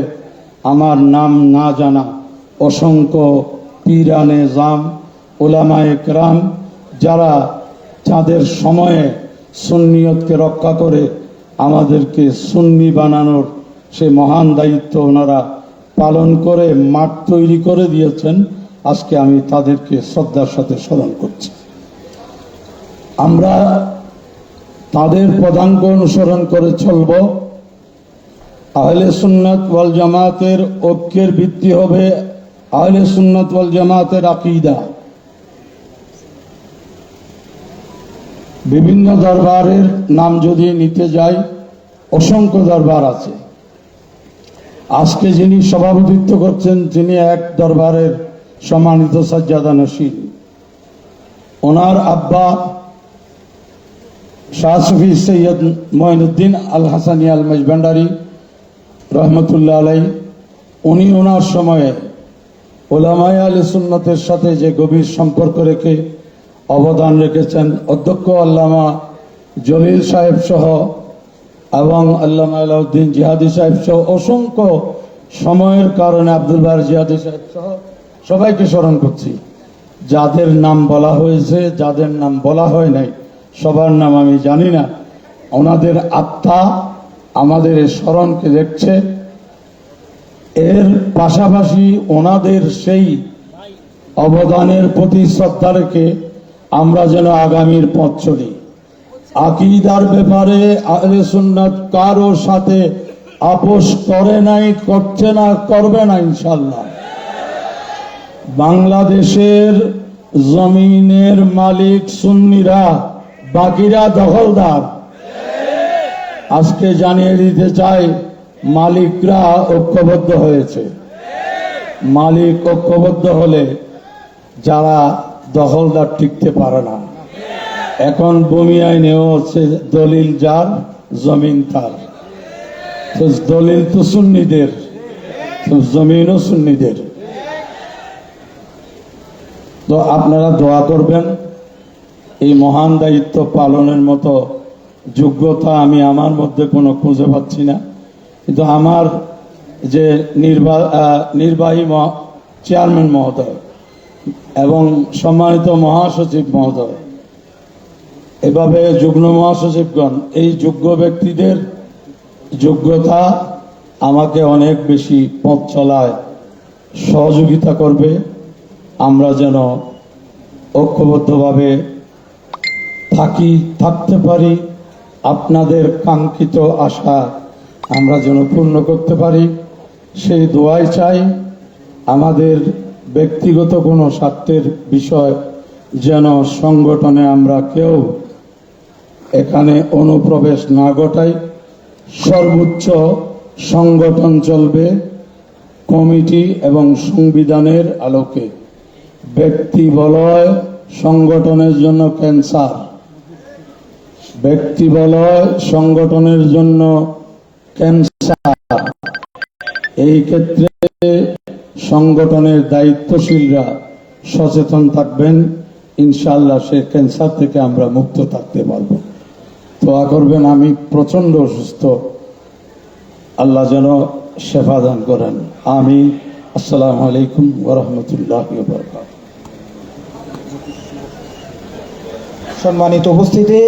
আমার নাম না জানা অসংখ্য পীরানে জাম ওলামায়ে কেরাম যারা যাদের সময়ে সুন্নিয়তকে রক্ষা করে আমাদেরকে সুন্নি বানানোর সে মহান দায়িত্ব ওনারা পালন করে মাঠ তৈরি করে দিয়েছেন, আজকে আমি তাদেরকে শ্রদ্ধার সাথে স্মরণ করছি। আমরা তাদের পদাঙ্ক অনুসরণ করে চলব। আহলে সুন্নাত ওয়াল জামাতের ঐক্যের ভিত্তি হবে আহলে সুন্নাত ওয়াল জামাতের আকীদা। বিভিন্ন দরবারের নাম যদি নিতে যাই, অসংখ্য দরবার আছে। আজকে যিনি সভাপতিত্ব করছেন তিনি এক দরবারের সম্মানিত সাজ্জাদা নশীন। ওনার আব্বা শাহ সুফি সৈয়দ মঈনুদ্দিন আল হাসানি আল মজভান্ডারি রহমতুল্লাহ আলাই, উনি ওনার সময়ে ওলামায়ে আহলে সুন্নতের সাথে যে গভীর সম্পর্ক রেখে অবদান রেখেছেন, অধ্যক্ষ আল্লামা জলিল সাহেব সহ এবং আল্লামা আলাউদ্দিন জিহাদি সাহেব সহ অসংখ্য সময়ের কারণে আব্দুল বার জিহাদি সাহেব সহ সবাইকে স্মরণ করছি। যাদের নাম বলা হয়েছে, যাদের নাম বলা হয় নাই, সবার নাম আমি জানি না। ওনাদের আত্মা আমাদের এই স্মরণকে দেখছে। এর পাশাপাশি ওনাদের সেই অবদানের প্রতি শ্রদ্ধা রেখে আমরা যেন আগামীর পথ চলি। আকীদার ব্যাপারে আহলে সুন্নাত কারো সাথে আপোষ করে নাই, করছে না, করবে না ইনশাআল্লাহ। বাংলাদেশের জমিনের মালিক সুন্নিরা, বাকিরা দখলদার। আজকে জানিয়ে দিতে চাই মালিকরা ঐক্যবদ্ধ হয়েছে। মালিক ঐক্যবদ্ধ হলে যারা দখলদার টিকতে পারে না। এখন ভূমি আইনেও হচ্ছে দলিল যার জমিন তার। তো দলিল তো সুন্নিদের, তো জমিনও সুন্নিদের। তো আপনারা দোয়া করবেন। এই মহান দায়িত্ব পালনের মতো যোগ্যতা আমি আমার মধ্যে কোনো খুঁজে পাচ্ছি না, কিন্তু আমার যে নির্বাহী চেয়ারম্যান মহোদয় এবং সম্মানিত মহাসচিব মহোদয়, এভাবে যুগ্ম মহাসচিবগণ, এই যোগ্য ব্যক্তিদের যোগ্যতা আমাকে অনেক বেশি পথ চলায় সহযোগিতা করবে। আমরা যেন ঐক্যবদ্ধভাবে থাকতে পারি, আপনাদের কাঙ্ক্ষিত আশা আমরা যেন পূর্ণ করতে পারি, সেই দোয়াই চাই। আমাদের ব্যক্তিগত কোনো স্বার্থের বিষয় যেন সংগঠনে আমরা কেউ এখানে অনুপ্রবেশ না ঘটাই। সর্বোচ্চ সংগঠন চলবে কমিটি এবং সংবিধানের আলোকে। ব্যক্তি বলয় সংগঠনের জন্য ক্যান্সার, ব্যক্তি বলয় সংগঠনের জন্য ক্যান্সার। এই ক্ষেত্রে সংগঠনের দায়িত্বশীলরা সচেতন থাকবেন, ইনশাআল্লাহ সে ক্যান্সার থেকে আমরা মুক্ত থাকতে পারবো। দোয়া করবেন। আমি প্রচন্ড অসুস্থ, আল্লাহ যেন শেফা দান করেন। আমিন। আসসালামু আলাইকুম ওয়া রাহমাতুল্লাহি ওয়া বারাকাতুহু।
সম্মানিত উপস্থিতি,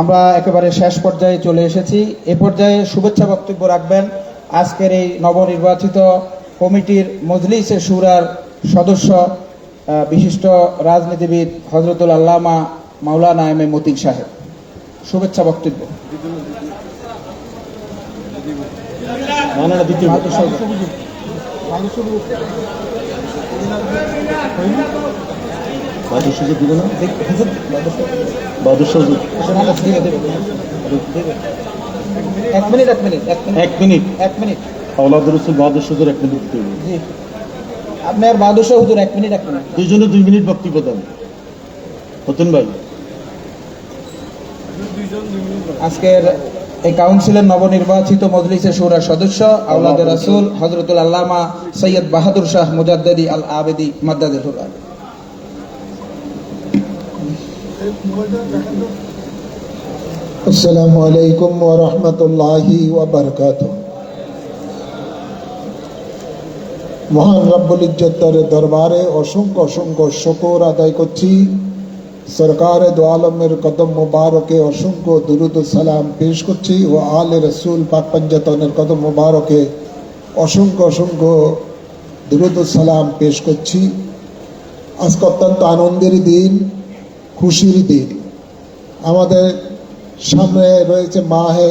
আমরা একেবারে শেষ পর্যায়ে চলে এসেছি। এ পর্যায়ে শুভেচ্ছা বক্তব্য রাখবেন আজকের এই নবনির্বাচিত কমিটির মজলিসে শুরার সদস্য বিশিষ্ট রাজনীতিবিদ হযরতুল আল্লামা মাওলানা এম এ মতিন সাহেব। শুভেচ্ছা বক্তব্য। এক মিনিট
আওলাদ রসুল বাহাদুর হুজুর 1 মিনিট বক্তব্য।
জি আপনার বাদশাহ হুজুর 1 মিনিট 1 মিনিট।
দুইজনে 2 মিনিট বক্তব্য দেন। হতেন ভাই,
আজকের এই কাউন্সিলের নবনির্বাচিত মজলিসের শুরার সদস্য আওলাদ রাসূল হযরতুল আল্লামা সৈয়দ বাহাদুর শাহ মুজাদ্দিদি আল আবেদি মাদ্দাদুল হুদা।
আসসালামু আলাইকুম ওয়া রাহমাতুল্লাহি ওয়া বারাকাতুহু। মহান রব্বুল ইজ্জতের দরবারে অসংখ্য অসংখ্য শুকর আদায় করছি। সরকার দু আলমের কদম মুবারকে অসংখ্য দুরুদ ও সালাম পেশ করছি ও আলে রসুল পাক পঞ্জতনের কদম মুবারকে অসংখ্য অসংখ্য দুরুদ ও সালাম পেশ করছি। আজকে অত্যন্ত আনন্দের দিন, খুশির দিন। আমাদের সামনে রয়েছে মাহে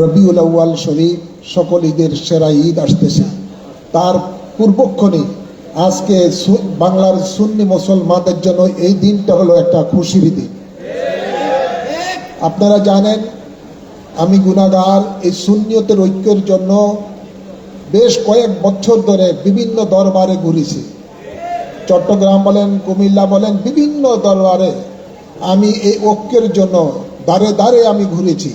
রবিউল আউয়াল শরীফ, সকল ঈদের সেরা ঈদ আসতেছে। তার পূর্বক্ষণে আজকে বাংলার সুন্নি মুসলমানদের জন্য এই দিনটা হলো একটা খুশির দিন। আপনারা জানেন আমি গুনাহগার। এই সুন্নিয়তের ঐক্যের জন্য বেশ কয়েক বছর ধরে বিভিন্ন দরবারে ঘুরেছি। চট্টগ্রাম বলেন, কুমিল্লা বলেন, বিভিন্ন দরবারে আমি এই ঐক্যের জন্য দাঁড়ে দাঁড়ে আমি ঘুরেছি।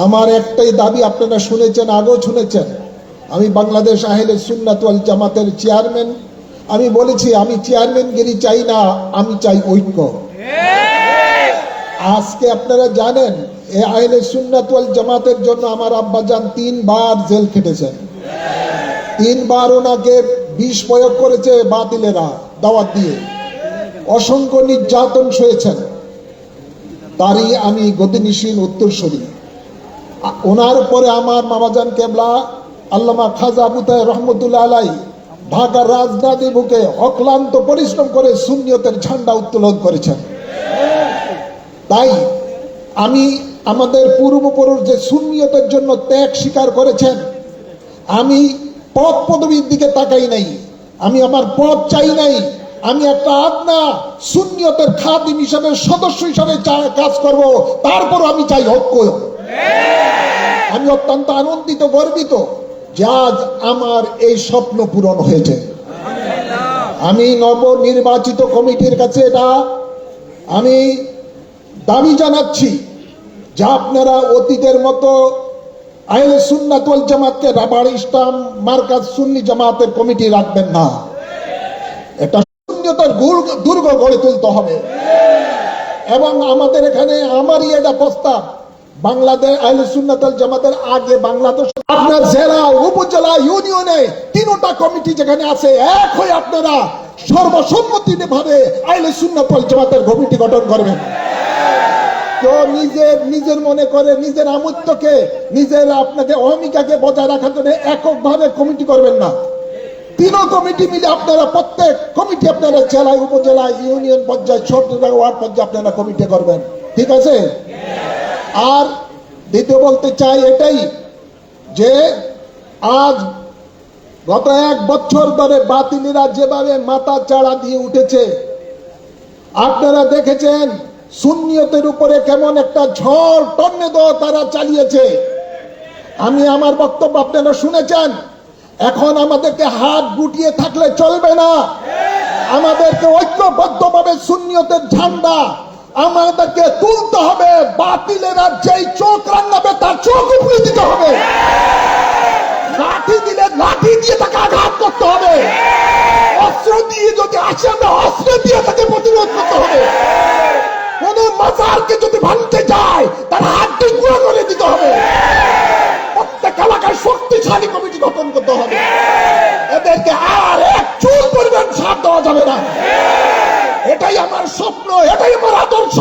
আমার একটাই দাবি, আপনারা শুনেছেন, আগেও শুনেছেন, আমি বাংলাদেশ আহলে সুন্নাত ওয়াল জামাতের চেয়ারম্যান। আমি বলেছি আমি চেয়ারম্যানগিরি চাই না, আমি চাই ঐক্য। আজকে আপনারা জানেন এই আহলে সুন্নাত ওয়াল জামাতের জন্য আমার আব্বাজান 3 বার জেল খেটেছেন। 3 বার ওনাকে বিষ প্রয়োগ করেছে বাতিলেরা দাওয়াত দিয়ে, অসংখ্য নির্যাতন সয়েছেন। তারই আমি গতিনিশীল উত্তরসূরি। ওনার পরে আমার মামাজান কেবলা আল্লামা খাজা আবু তাহের রহমতুল্লাহ আলাই ঢাকার রাজধানী বুকে অক্লান্ত পরিশ্রম করে সুন্নিয়তের ঝান্ডা উত্তোলন করেছেন। তাই আমি আমাদের পূর্বপুরুষ যে সুন্নিয়তের জন্য ত্যাগ স্বীকার করেছেন, আমি পদ পদবীর দিকে তাকাই নাই, আমি আমার পদ চাই নাই। আমি একটা আদনা সুন্নিয়তের খাদিম হিসাবে, সদস্য হিসাবে কাজ করব, তারপর আমি চাই ঐক্য। আমি অত্যন্ত আনন্দিত, গর্বিত যে আজ আমার এই স্বপ্ন পূরণ হয়েছে। আমি নবনির্বাচিত কমিটির কাছে এটা আমি দাবি জানাচ্ছি যে আপনারা অতীতের মতো আহলে সুন্নাত ওয়াল জামাতকে রাবার ইসলাম মার্কাজ সুন্নি জামাতের কমিটি রাখবেন না। এটা সুন্নিয়তের দুর্গ গড়ে তুলতে হবে। এবং আমাদের এখানে আমারই এটা প্রস্তাব, বাংলাদেশ আহলে সুন্নাত ওয়াল জামাতের আগে বাংলাদেশ আপনার জেলা, উপজেলা, ইউনিয়নে 3টা কমিটি যেখানে আছে, এক হয়ে আপনারা সর্বসম্মতিভাবে আহলে সুন্নাত ওয়াল জামাতের কমিটি গঠন করবেন। তো নিজের মনে করে নিজের আমূর্তকে, নিজের আপনাকে অহমিকাকে বজায় রাখার জন্য এককভাবে কমিটি করবেন না। 3 কমিটি মিলে আপনারা প্রত্যেক কমিটি আপনারা জেলায়, উপজেলায়, ইউনিয়ন পর্যায়ে, ছোট ওয়ার্ড পর্যায়ে আপনারা কমিটি করবেন। ঠিক আছে? আর দ্বিতীয় বলতে চাই এটাই যে আজ গত 1 বছর ধরে বাতিলিরা যেভাবে মাথা চাড়া দিয়ে উঠেছে, আপনারা দেখেছেন সুন্নিয়তের উপরে কেমন একটা ঝড় টর্নেডো তারা চালিয়েছে। আমি আমার বক্তব্য আপনারা শুনেছেন। এখন আমাদেরকে হাত গুটিয়ে থাকলে চলবে না, আমাদেরকে ঐক্যবদ্ধভাবে সুন্নিয়তের ঝান্ডা আমাদেরকে তুলতে হবে। বাতিলেরা যেই চোখ রাঙাবে তার চোখ উপরে দিতে হবে। লাঠি দিলে লাঠি দিয়ে তাকে আঘাত করতে হবে। অস্ত্র দিয়ে যদি আসে, আমরা অস্ত্র দিয়ে তাকে প্রতিরোধ করতে হবে। কোন মাজারকে যদি ভাঙতে যায় তার হাতটি গুঁড়ো করে দিতে হবে। প্রত্যেক এলাকায় শক্তিশালী কমিটি গঠন করতে হবে। এদেরকে আর এক চুল পরিমাণ ছাড় দেওয়া যাবে না। এটাই আমার স্বপ্ন, এটাই আমার আদর্শ।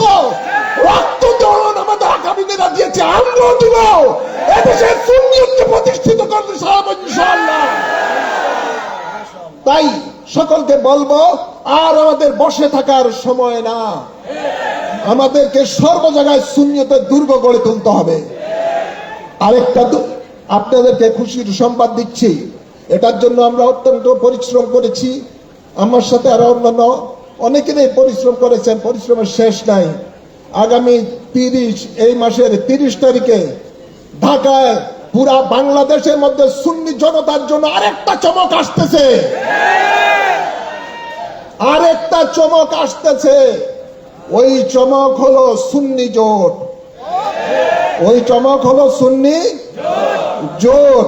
রক্ত দেওয়ান আমাদের আগামী দিনে দিয়েছে, আমরা দিব। এদেশে সুন্নিয়তকে প্রতিষ্ঠিত করতে ইনশাআল্লাহ। তাই সকলকে বলবো, আর আমাদের বসে থাকার সময় না, আমাদেরকে সর্ব জায়গায় সুন্নিয়তের দুর্গ গড়ে তুলতে হবে। আরেকটা আপনাদেরকে খুশির সংবাদ দিচ্ছি, এটার জন্য আমরা অত্যন্ত পরিশ্রম করেছি। আমার সাথে আরো অন্যান্য অনেকেই পরিশ্রম করেছেন, পরিশ্রমের শেষ নাই। আগামী এই মাসের 30 তারিখে ঢাকায় পুরা বাংলাদেশের মধ্যে সুন্নি জনতার জন্য আরেকটা চমক আসতেছে, আরেকটা চমক আসতেছে। ওই চমক হলো সুন্নি জোট, ওই চমক হলো সুন্নি জোট।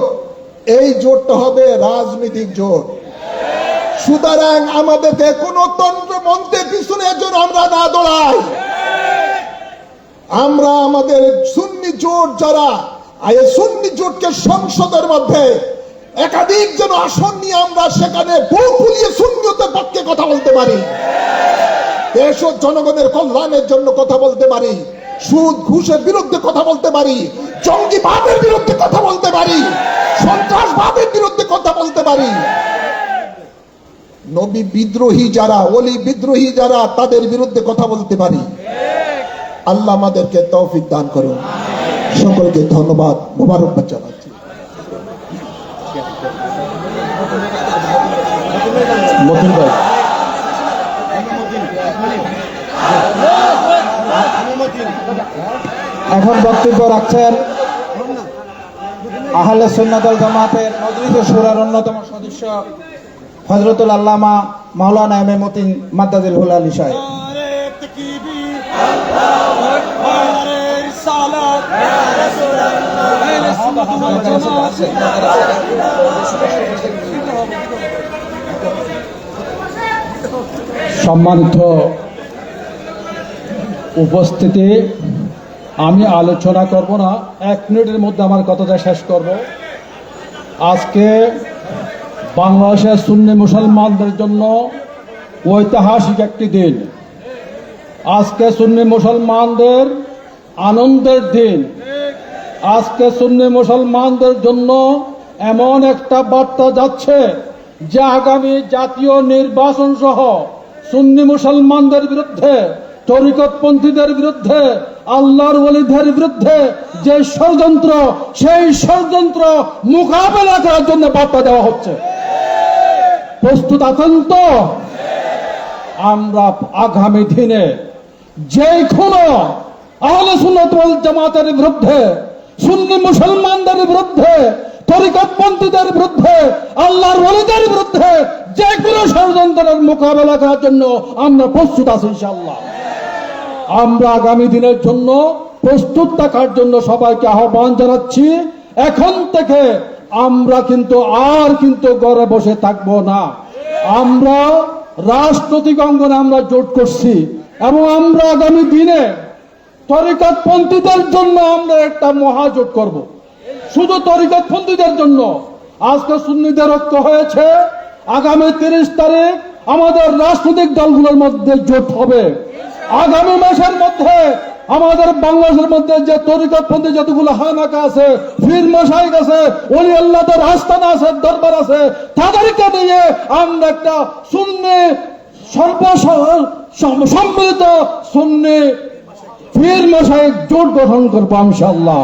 এই জোটটা হবে রাজনৈতিক জোট। সুতরাং আমাদেরকে কোন তন্ত্র মন্ত্রে পিছনে যেন আমরা না দৌড়াই। আমরা আমাদের সুন্নি জোট যারা, এই সুন্নি জোটকে সংসদের মধ্যে একাধিক যেন আসন নিয়ে আমরা সেখানে বুক ফুলিয়ে সুন্নিয়তের পক্ষে কথা বলতে পারি, দেশ ও জনগণের কল্যাণের জন্য কথা বলতে পারি, সুদ ঘুষের বিরুদ্ধে কথা বলতে পারি, জঙ্গিবাদের বিরুদ্ধে কথা বলতে পারি, সন্ত্রাসবাদের বিরুদ্ধে কথা বলতে পারি। নবী বিদ্রোহী যারা, ওলি বিদ্রোহী যারা, তাদের বিরুদ্ধে কথা বলতে পারি। আল্লাহ আমাদেরকে তৌফিক দান করুন। সকলকে ধন্যবাদ, মোবারকবাদ জানাচ্ছি।
মতিন ভাই,
এখন বক্তব্য রাখছেন আহলে সুন্নাত ওয়াল জামাতের মজলিসে শুরার অন্যতম সদস্য হযরতুল আল্লামা মাওলানা এম এ মতিন মাদ্দাজিল হুল আলী সাহেব।
সম্মানিত উপস্থিতি, আমি আলোচনা করব না, 1 মিনিটের মধ্যে আমার কথাটা শেষ করব। আজকে বাংলাদেশের সুন্নি মুসলমানদের জন্য ঐতিহাসিক একটি দিন। আজকে সুন্নি মুসলমানদের আনন্দের দিন। আজকে সুন্নি মুসলমানদের জন্য এমন একটা বার্তা যাচ্ছে যে আগামী জাতীয় নির্বাচন সহ সুন্নি মুসলমানদের বিরুদ্ধে, তরিকতপন্থীদের বিরুদ্ধে, আল্লাহর ওলিদের বিরুদ্ধে যে ষড়যন্ত্র, সেই ষড়যন্ত্র মোকাবেলা করার জন্য বার্তা দেওয়া হচ্ছে। প্রস্তুত আছেন তো? আমরা আগামী দিনে যে কোনো আহলে সুন্নাত ওয়াল জামাতের বিরুদ্ধে, সুন্নি মুসলমানদের বিরুদ্ধে, তরিকতপন্থীদের বিরুদ্ধে, আল্লাহর ওলিদের বিরুদ্ধে যে কোনো ষড়যন্ত্রের মোকাবেলা করার জন্য আমরা প্রস্তুত আছি ইনশাআল্লাহ। আমরা আগামী দিনের জন্য প্রস্তুত থাকার জন্য সবাইকে আহ্বান জানাচ্ছি। এখন থেকে আমরা কিন্তু ঘরে বসে থাকব না। আমরা রাজনৈতিক অঙ্গনে আমরা জোট করছি এবং আমরা আগামী দিনে তরিকতপন্থীদের জন্য আমরা একটা মহাজোট করব। শুধু তরিকতপন্থীদের জন্য। আজকে সুন্নিদের ঐক্য হয়েছে, আগামী 30 তারিখ আমাদের রাজনৈতিক দলগুলোর মধ্যে জোট হবে। আগামী মাসের মধ্যে আমাদের বাংলাদেশের মধ্যে যে তরিকতপন্থী যতগুলো হানাকা আছে, পীর মশাইখ আছে, ওলি আল্লাহদের আস্তানা আছে, দরবার আছে, তাদেরকে নিয়ে আমরা একটা সুন্নি সম্মিলিত সুন্নি পীর মশাইখ জোট গঠন করবো ইনশাআল্লাহ।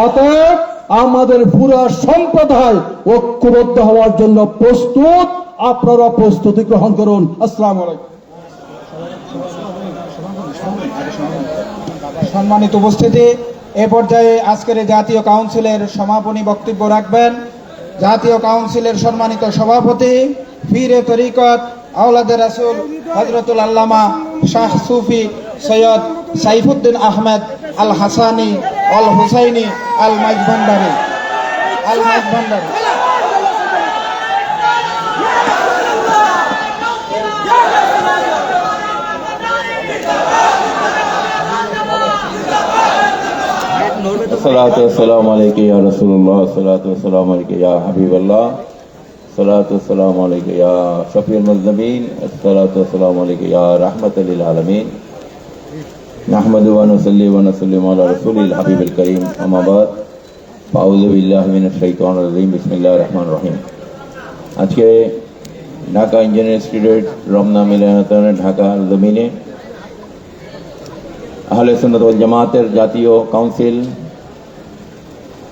অতএব আমাদের পুরা সম্প্রদায় ঐক্যবদ্ধ হওয়ার জন্য প্রস্তুত। আপনারা প্রস্তুতি গ্রহণ করুন। আসসালামু আলাইকুম।
সম্মানিত উপস্থিতি, এ পর্যায়ে আজকের এই জাতীয় কাউন্সিলের সমাপনী বক্তব্য রাখবেন জাতীয় কাউন্সিলের সম্মানিত সভাপতি, পীরে তরিকত আওলাদে রাসূল হযরতুল আল্লামা শাহ সুফি সৈয়দ সাইফুদ্দিন আহমেদ আল হাসানি আল হুসাইনি আল মাইজভান্ডারি।
الصلاة والسلام عليك يا رسول الله، الصلاة والسلام عليك يا حبيب الله، الصلاة والسلام عليك يا شفيع المذنبين، الصلاة والسلام عليك يا رحمة للعالمين، نحمد ونصلي ونسلم على رسول الحبيب الكريم، أما بعد فأعوذ بالله من الشيطان الرجيم، بسم الله الرحمن الرحيم। আজকে ঢাকা ইঞ্জিনিয়ারিং ইনস্টিটিউট রমনা মিলনায়তনে ঢাকার জমিনে আহলে সুন্নাত ওয়াল জামাতের জাতীয় কাউন্সিল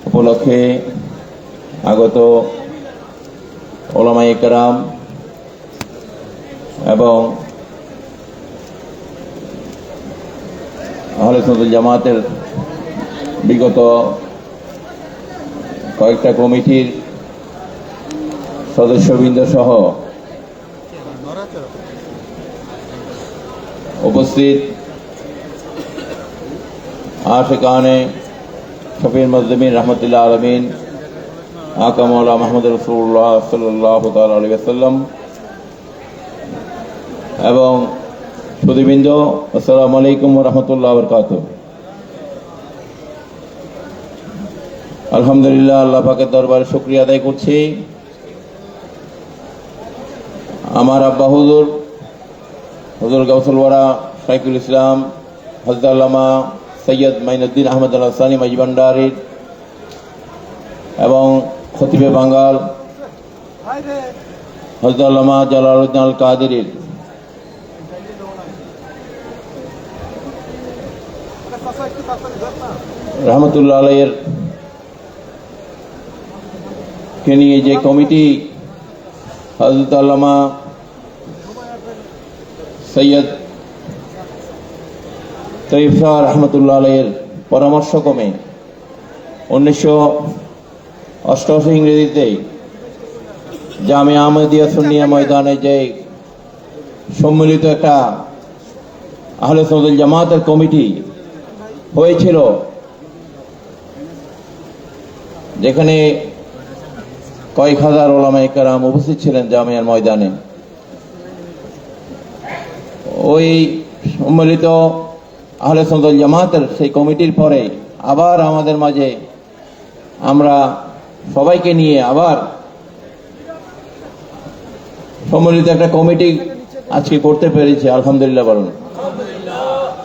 উপলক্ষে আগত ওলামায়ে কেরাম এবং আহলে সুন্নাত ওয়াল জামাতের বিগত কয়েকটা কমিটির সদস্যবৃন্দ সহ উপস্থিত আশিকানে শফিউল মুজলিমিন রহমতুল্লাহ আলমিন আকা মৌলা মোহাম্মদ রাসূলুল্লাহ সাল্লাল্লাহু তাআলা আলাইহি ওয়াসাল্লাম এবং সুধীবৃন্দ, আসসালামু আলাইকুম ওয়া রাহমাতুল্লাহি ওয়া বারাকাতুহু। আলহামদুলিল্লাহ, আল্লাহ পাকের দরবারে শুকরিয়া আদায় করছি। আমার আব্বা হুজুর গাউসুল ওয়ারা শাইখুল ইসলাম হযরত আল্লামা সৈয়দ মাইনুদ্দিন আহমদ আল হাসানি মাইজভান্ডারীর এবং খতিবে বাঙ্গাল হযরত আল্লামা জালালউদ্দিন আল কাদেরীর রহমতুল্লাহ আলাইহির কে নিয়ে যে কমিটি হযরত আল্লামা সৈয়দ তৈয়ব শাহ রহমতুল্লাহ আলাইহির পরামর্শক্রমে 1988 ইংরেজিতে জামিয়া আহমদিয়া সুন্নিয়া ময়দানে যে সম্মিলিত একটা আহলে সুন্নাত ওয়াল জামাতের কমিটি হয়েছিল, যেখানে কয়েক হাজার ওলামায়ে কেরাম উপস্থিত ছিলেন জামিয়ার ময়দানে। ওই সম্মিলিত আহলে সুন্নাত ওয়াল জামাতের সেই কমিটির পরে আবার আমাদের মাঝে আমরা সবাইকে নিয়ে আবার সম্মিলিত একটা কমিটি আজকে করতে পেরেছি, আলহামদুলিল্লাহ বলুন।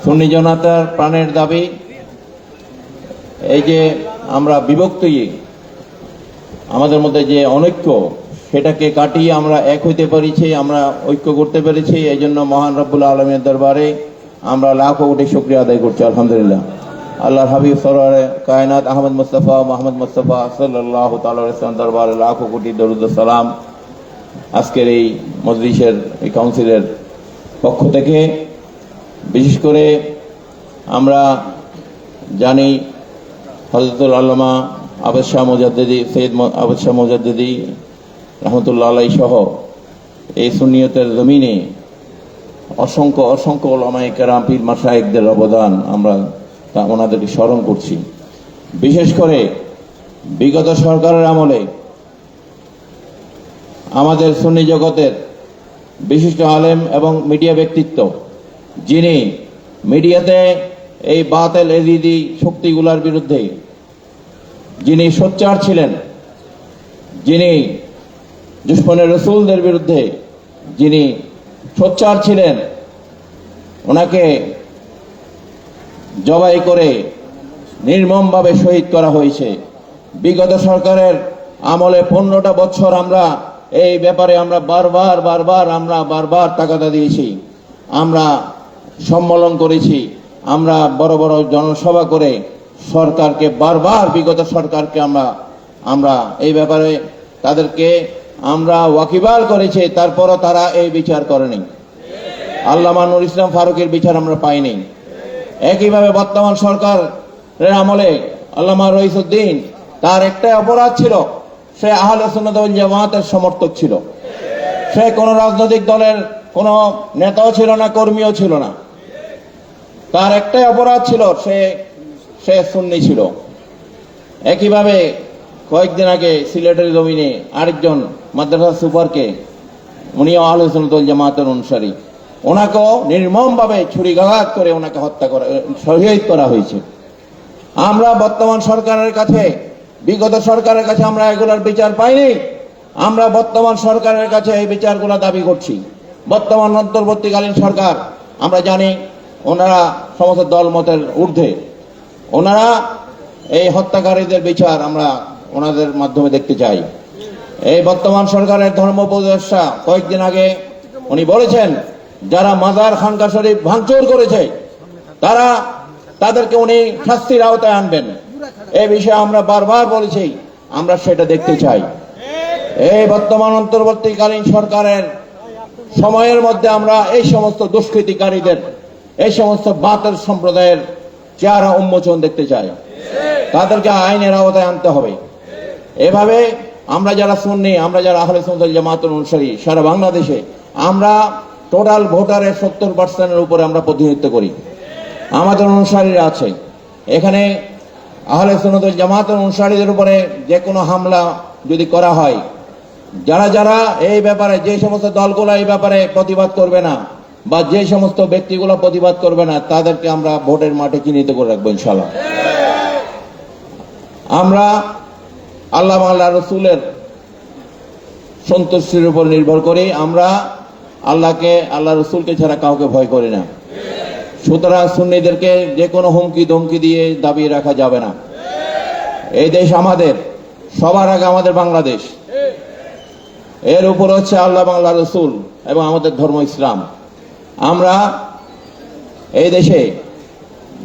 সুন্নি জনতার প্রাণের দাবি, এই যে আমরা বিভক্তি, আমাদের মধ্যে যে অনৈক্য, সেটাকে কাটিয়ে আমরা এক হইতে পেরেছি, আমরা ঐক্য করতে পেরেছি। এই জন্য মহান রব্বুল আলমীর দরবারে আমরা লাখো কোটি শুকরিয়া আদায় করছি, আলহামদুলিল্লাহ। আল্লাহর হাবিব সরওয়ারে কায়নাত আহমদ মুস্তাফা মোহাম্মদ মুস্তাফা সাল্লাল্লাহু তাআলা আলাইহি ওয়াসাল্লাম দরবারে লাখো কোটি দরুদ ও সালাম। আজকের এই মজলিসের, এই কাউন্সিলের পক্ষ থেকে বিশেষ করে আমরা জানি হযরতুল আল্লামা আবদ শাহ মুজাদ্দিদি, সৈয়দ আবদ শাহ মুজাদ্দিদি রহমতুল্লাহ আলাইহি সহ এই সুন্নিয়তের জমিনে অসংখ্য অসংখ্য ওলামায়ে কেরাম, পীর মাশায়েখদের অবদান আমরা ওনাদেরকে স্মরণ করছি। বিশেষ করে বিগত সরকারের আমলে আমাদের সুন্নি জগতের বিশিষ্ট আলেম এবং মিডিয়া ব্যক্তিত্ব, যিনি মিডিয়াতে এই বাতিল এজিদি শক্তিগুলোর বিরুদ্ধে যিনি সোচ্চার ছিলেন, যিনি দুশমনের রাসূলদের বিরুদ্ধে যিনি সোচ্চার ছিলেন, ওনাকে জবাই করে নির্মমভাবে শহীদ করা হয়েছে। বিগত সরকারের আমলে 15টা বছর আমরা এই ব্যাপারে আমরা বারবার তাগাদা দিয়েছি, আমরা সম্মেলন করেছি, আমরা বড় বড় জনসভা করে সরকারকে বারবার, বিগত সরকারকে আমরা এই ব্যাপারে তাদেরকে আমরা ওয়াকিবহাল করেছি, তারপরও তারা এই বিচার করেনি। আল্লামা নুর ইসলাম ফারুকের বিচার আমরা পাইনি। একইভাবে বর্তমান সরকারের আমলে আল্লামা রইসউদ্দিন, তার একটাই অপরাধ ছিল, সে আহলে সুন্নাত ওয়াল জামাতের সমর্থক ছিল। সে কোনো রাজনৈতিক দলের কোনো নেতাও ছিল না, কর্মীও ছিল না। তার একটাই অপরাধ ছিল, সে সুন্নি ছিল। একইভাবে কয়েকদিন আগে সিলেটের জমিনে আরেকজন মাদ্রাসা সুপারকে, উনিও আহলে সুন্নাত ওয়াল জামাতের অনুসারী, ওনাকেও নির্মমভাবে ছুরিঘাত করে ওনাকে হত্যা করা, শহীদ করা হয়েছে। আমরা বর্তমান সরকারের কাছে, বিগত সরকারের কাছে আমরা এগুলোর বিচার পাইনি। আমরা বর্তমান সরকারের কাছে এই বিচারগুলো দাবি করছি। বর্তমান অন্তর্বর্তীকালীন সরকার, আমরা জানি ওনারা সমস্ত দলমতের ঊর্ধ্বে, ওনারা এই হত্যাকারীদের বিচার আমরা ওনাদের মাধ্যমে দেখতে চাই। এই বর্তমান সরকারের ধর্ম উপদেষ্টা কয়েকদিন আগে উনি বলেছেন, যারা মাজার খানকা শরীফ ভাঙচুর করেছে তাদেরকে উনি শাস্তির আওতায় আনবেন। এই বিষয়ে আমরা বারবার বলেছি, আমরা সেটা দেখতে চাই। এই বর্তমান অন্তর্বর্তীকালীন সরকারের সময়ের মধ্যে আমরা এই সমস্ত দুষ্কৃতিকারীদের, এই সমস্ত বাতিল সম্প্রদায়ের চেহারা উন্মোচন দেখতে চাই। তাদেরকে আইনের আওতায় আনতে হবে। এভাবে আমরা যারা সুন্নি, আমরা যারা আহলে সুন্নাত ওয়াল জামাতের অনুসারী সারা বাংলাদেশে আমরা টোটাল ভোটারের 70% উপরে আমরা প্রতিনিধিত্ব করি। আমাদের অনুসারীরা আছে এখানে। আহলে সুন্নাত ওয়াল জামাতের অনুসারীদের উপরে যে কোনো হামলা যদি করা হয়, যারা যারা এই ব্যাপারে, যে সমস্ত দলগুলো এই ব্যাপারে প্রতিবাদ করবে না বা যে সমস্ত ব্যক্তিগুলো প্রতিবাদ করবে না, তাদেরকে আমরা ভোটের মাঠে চিহ্নিত করে রাখবো ইনশাআল্লাহ। আমরা আল্লাহ আল্লাহ রসুলের সন্তুষ্টির উপর নির্ভর করি। আমরা আল্লাহকে, আল্লাহ রসুলকে ছাড়া কাউকে ভয় করি না। সুতরাং সুন্নিদেরকে যে কোনো হুমকি ধমকি দিয়ে দাবিয়ে রাখা যাবে না। এই দেশ আমাদের, সবার আগে আমাদের বাংলাদেশ, এর উপর হচ্ছে আল্লাহ বাংলা রসুল এবং আমাদের ধর্ম ইসলাম। আমরা এই দেশে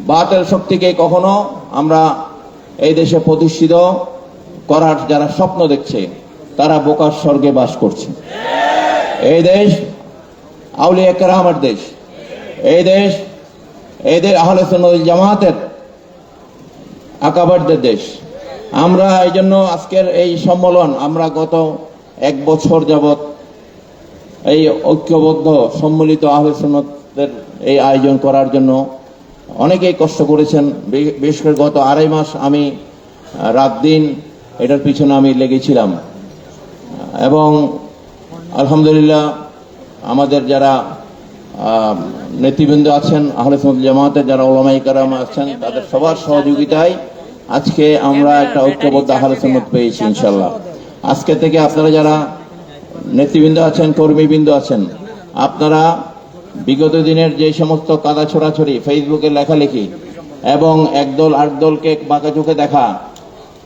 বাতিল শক্তিকে কখনো আমরা এই দেশে প্রতিষ্ঠিত করার যারা স্বপ্ন দেখছে, তারা বোকার স্বর্গে বাস করছে। এই দেশ আউলিয়া কেরামের দেশ, এই দেশ আহলে সুন্নাত ওয়াল জামাতের আকাবারদের দেশ। আমরা এই জন্য আজকের এই সম্মেলন, আমরা গত 1 বছর যাবত এই ঐক্যবদ্ধ সম্মিলিত আহলে সুন্নাতের এই আয়োজন করার জন্য অনেকেই কষ্ট করেছেন। বিশেষ করে গত 2.5 মাস আমি রাত দিন এটার পিছনে আমি লেগেছিলাম এবং আলহামদুলিল্লাহ আমাদের যারা নেতৃবৃন্দ আছেন, আহলে সুন্নাত জামাতের যারা উলামায়ে কেরাম আছেন, তাদের সবার সহযোগিতায় আজকে আমরা একটা ঐক্যবদ্ধ আহলে সুন্নাত পেয়েছি ইনশাআল্লাহ। আজকে থেকে আপনারা যারা নেতৃবৃন্দ আছেন, কর্মীবৃন্দ আছেন, আপনারা বিগত দিনের যে সমস্ত কাদা ছোড়াছড়ি, ফেসবুকে লেখালেখি এবং একদল আরেক দলকে বাঁকা চোখে দেখা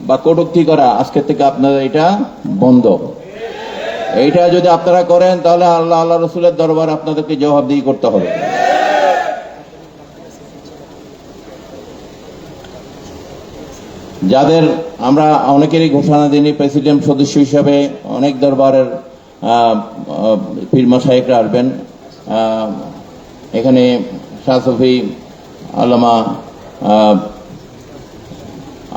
বা কটূক্তি করা, আজকে থেকে আপনাদের এটা বন্ধ। এইটা যদি আপনারা করেন তাহলে আল্লাহ আল্লাহ রসুলের দরবার আপনাদেরকে জবাবদিহি করতে হবে। যাদের আমরা অনেকেরই ঘোষণা দিইনি, প্রেসিডেন্ট সদস্য হিসাবে অনেক দরবারের পীর মাশায়েখরা আসবেন। এখানে শাহ সফি আল্লামা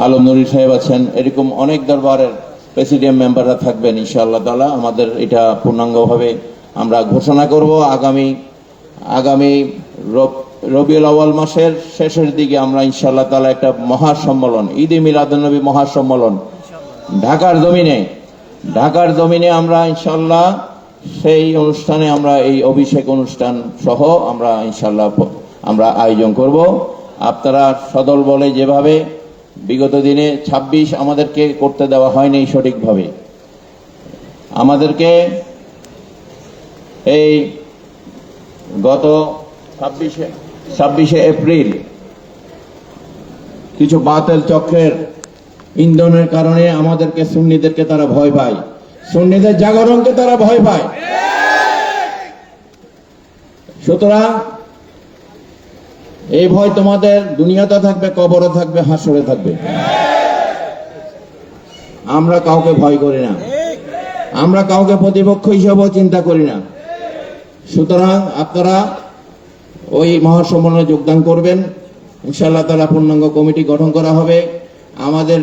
আলম নুরি সাহেব আছেন, এরকম অনেক দরবারের প্রেসিডিয়াম মেম্বাররা থাকবেন ইনশাআল্লাহ তাআলা। আমাদের এটা পূর্ণাঙ্গভাবে আমরা ঘোষণা করব আগামী রবিউল আউয়াল মাসের শেষের দিকে আমরা ইনশাআল্লাহ তাআলা একটা মহাসম্মেলন, ঈদে মিলাদুন্নবী মহাসম্মেলন ঢাকার জমিনে আমরা ইনশাআল্লাহ সেই অনুষ্ঠানে আমরা এই অভিষেক অনুষ্ঠান সহ আমরা ইনশাআল্লাহ আমরা আয়োজন করব। আপনারা সদল বলে যেভাবে বিগত দিনে 26 আমাদেরকে করতে দেওয়া হয়নি সঠিকভাবে, আমাদেরকে এই গত 26শে এপ্রিল কিছু বাতিল চক্রের ইন্ধনের কারণে আমাদেরকে, সুন্নিদেরকে তারা ভয় পায়, সুন্নিদের জাগরণকে তারা ভয় পায়। সুতরাং এই ভয় তোমাদের দুনিয়াতে থাকবে, কবরে থাকবে, হাসরে থাকবে। আমরা কাউকে ভয় করি না, আমরা কাউকে প্রতিপক্ষ হিসেবেও চিন্তা করি না। সুতরাং আপনারা ওই মহাসম্মেলনে যোগদান করবেন ইনশাআল্লাহ তাআলা। পূর্ণাঙ্গ কমিটি গঠন করা হবে। আমাদের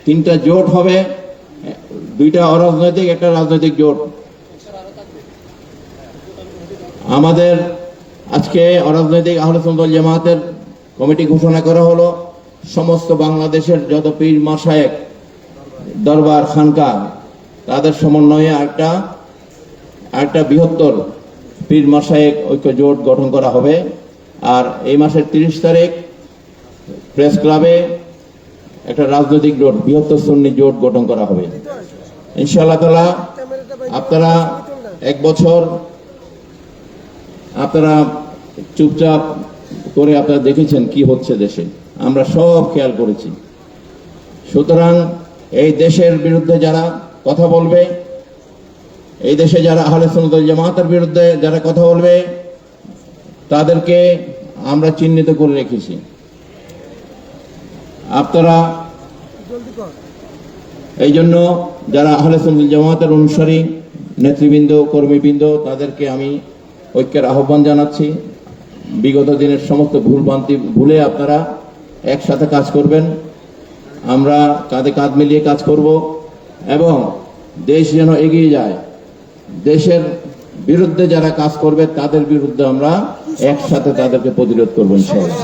3টা জোট হবে, 2টা অরাজনৈতিক, একটা রাজনৈতিক জোট। আমাদের আজকে অরাজনৈতিক আহলে সুন্নাত ওয়াল জামাতের কমিটি ঘোষণা করা হলো। সমস্ত বাংলাদেশের যত পীর মাশায়েখ, দরবার, খানকা, তাদের সমন্বয়ে একটা বৃহত্তর পীর মাশায়েখ ঐক্য জোট গঠন করা হবে। আর এই মাসের 30 তারিখ প্রেস ক্লাবে একটা রাজনৈতিক জোট, বৃহত্তর সুন্নি জোট গঠন করা হবে ইনশাআল্লাহ তাআলা। আপনারা 1 বছর আপনারা চুপচাপ করে আপনারা দেখেছেন কি হচ্ছে দেশে, আমরা সব খেয়াল করেছি। সুতরাং এই দেশের বিরুদ্ধে যারা কথা বলবে, এই দেশে যারা আহলে সুন্নাত ওয়াল জামাতের বিরুদ্ধে যারা কথা বলবে, তাদেরকে আমরা চিহ্নিত করে রেখেছি। আপনারা এই জন্য যারা আহলে সুন্নাত ওয়াল জামাতের অনুসারী নেতৃবৃন্দ, কর্মীবৃন্দ, তাদেরকে আমি ঐক্যের আহ্বান জানাচ্ছি। বিগত দিনের সমস্ত ভুলভ্রান্তি ভুলে আপনারা একসাথে কাজ করবেন। আমরা কাঁধে কাঁধ মিলিয়ে কাজ করব। এবং দেশ যেন এগিয়ে যায়। দেশের বিরুদ্ধে যারা কাজ করবে তাদের বিরুদ্ধে আমরা একসাথে তাদেরকে প্রতিরোধ করবো ইনশাআল্লাহ।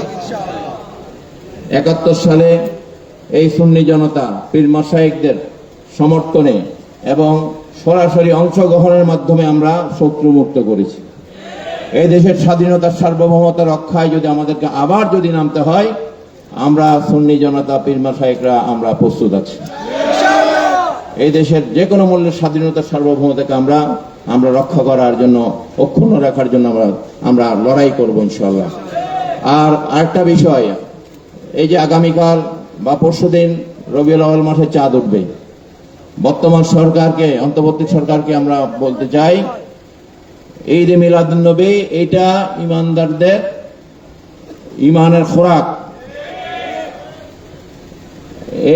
71 সালে এই সুন্নি জনতা পীর মাশায়েখদের সমর্থনে এবং সরাসরি অংশগ্রহণের মাধ্যমে আমরা শত্রুমুক্ত করেছি। এই দেশের স্বাধীনতার সার্বভৌমতা রক্ষায় যদি আমাদেরকে আবার যদি নামতে হয়, আমরা সুন্নি জনতা পীর মাশায়েখরা আমরা প্রস্তুত আছি। এই দেশের যে কোনো মূল্যের স্বাধীনতার সার্বভৌমতাকে আমরা রক্ষা করার জন্য, অক্ষুণ্ণ রাখার জন্য আমরা লড়াই করব ইনশাআল্লাহ। আর আরেকটা বিষয়, এই যে আগামীকাল বা পরশুদিন রবিউল আউয়াল মাসে চাঁদ উঠবে, বর্তমান সরকারকে, অন্তর্বর্তী সরকারকে আমরা বলতে চাই, ঈদ মিলাদুন নবী এটা ইমানদারদের ইমানের খোরাক।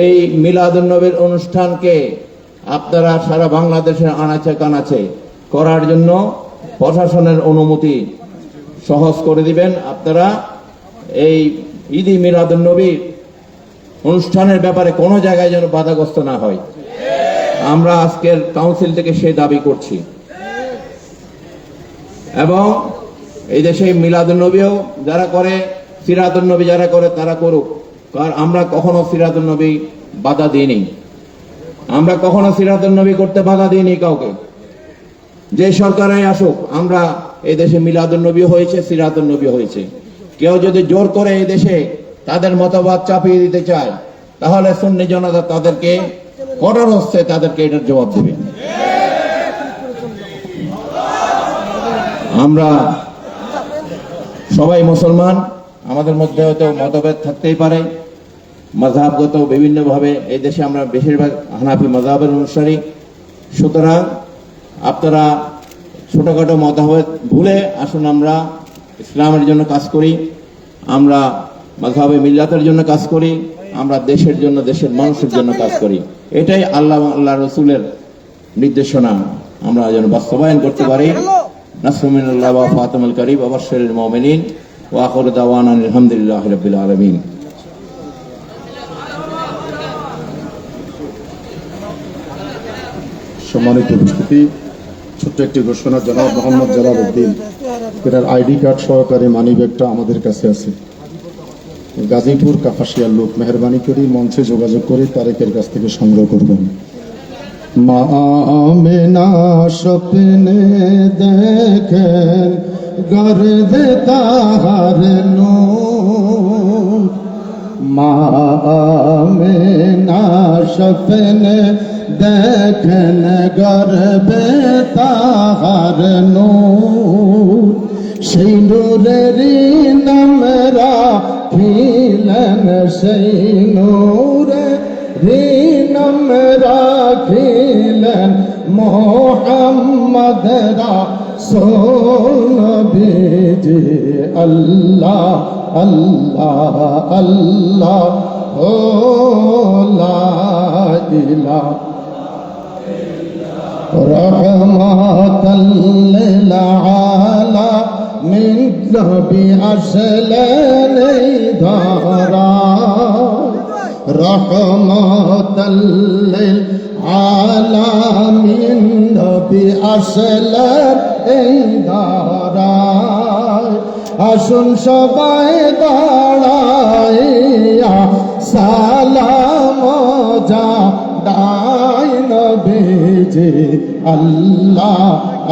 এই মিলাদুন নবীর অনুষ্ঠানকে আপনারা সারা বাংলাদেশের আনাচে কানাচে করার জন্য প্রশাসনের অনুমতি সহজ করে দিবেন। আপনারা এই ঈদ মিলাদুন নবীর অনুষ্ঠানের ব্যাপারে কোনো জায়গায় যেন বাধাগ্রস্ত না হয়, আমরা আজকের কাউন্সিল থেকে সেই দাবি করছি। এবং এই দেশে মিলাদুন নবীও যারা করে, সিরাতুন নবী যারা করে তারা করুক, কারণ আমরা কখনো সিরাতুন নবী বাধা দিইনি, আমরা কখনো সিরাতুন নবী করতে বাধা দিইনি কাউকে। যে সরকারাই আসুক, আমরা এই দেশে মিলাদুন নবী হয়েছে, সিরাতুন নবী হয়েছে। কেউ যদি জোর করে এই দেশে তাদের মতবাদ চাপিয়ে দিতে চায়, তাহলে সুন্নি জনতা তাদেরকে কঠোর হস্তে তাদেরকে এটার জবাব দেবে। আমরা সবাই মুসলমান, আমাদের মধ্যে হয়তো মতভেদ থাকতেই পারে, মাযহাবগত বিভিন্নভাবে এই দেশে আমরা বেশিরভাগ হানাফি মাযহাবের অনুসারী। সুতরাং আপনারা ছোটখাটো মতভেদ ভুলে আসুন আমরা ইসলামের জন্য কাজ করি, আমরা মাযহাবে মিল্লাতের জন্য কাজ করি, আমরা দেশের জন্য, দেশের মানুষের জন্য কাজ করি। এটাই আল্লাহ রসুলের নির্দেশনা আমরা যেন বাস্তবায়ন করতে পারি। নাসরুম মিনাল্লাহ ওয়া ফাতুল কারীম ওয়া বাশশিরিল মুমিনিন ওয়া আখিরু দাওয়ানা আলহামদুলিল্লাহি রাব্বিল আলামিন।
সম্মানিত উপস্থিতি, ছোট্ট একটি ঘোষণা। জনাব মোহাম্মদ জালালউদ্দিন এর আইডি কার্ড সহকারে মানিব্যাগটা আমাদের কাছে আছে। গাজীপুর কাপাসিয়ার লোক, মেহরবানি করে মঞ্চে যোগাযোগ করে তারেকের কাছ থেকে সংগ্রহ করবেন। মা আমেনা স্বপ্নে দেখেন গর্ভে তাহার নূর, মা আমেনা স্বপ্নে দেখেন গর্ভে তাহার নূর, সেই নূরের নাম রাখিলেন, সেই নূরের নাম রাখিলেন মোহাম্মদ রাসূল নবীজি। আল্লাহ আল্লাহ আল্লাহ ও লা ইলাহা রহমাতাল লিল আলামিন, নবী আসলেন এই ধরায়, রহমাতাল লিল আলামিন, নবী আসলেন এই ধরায়। আসুন সবাই দাঁড়াইয়া সালাম জানাই নবীজি। আল্লাহ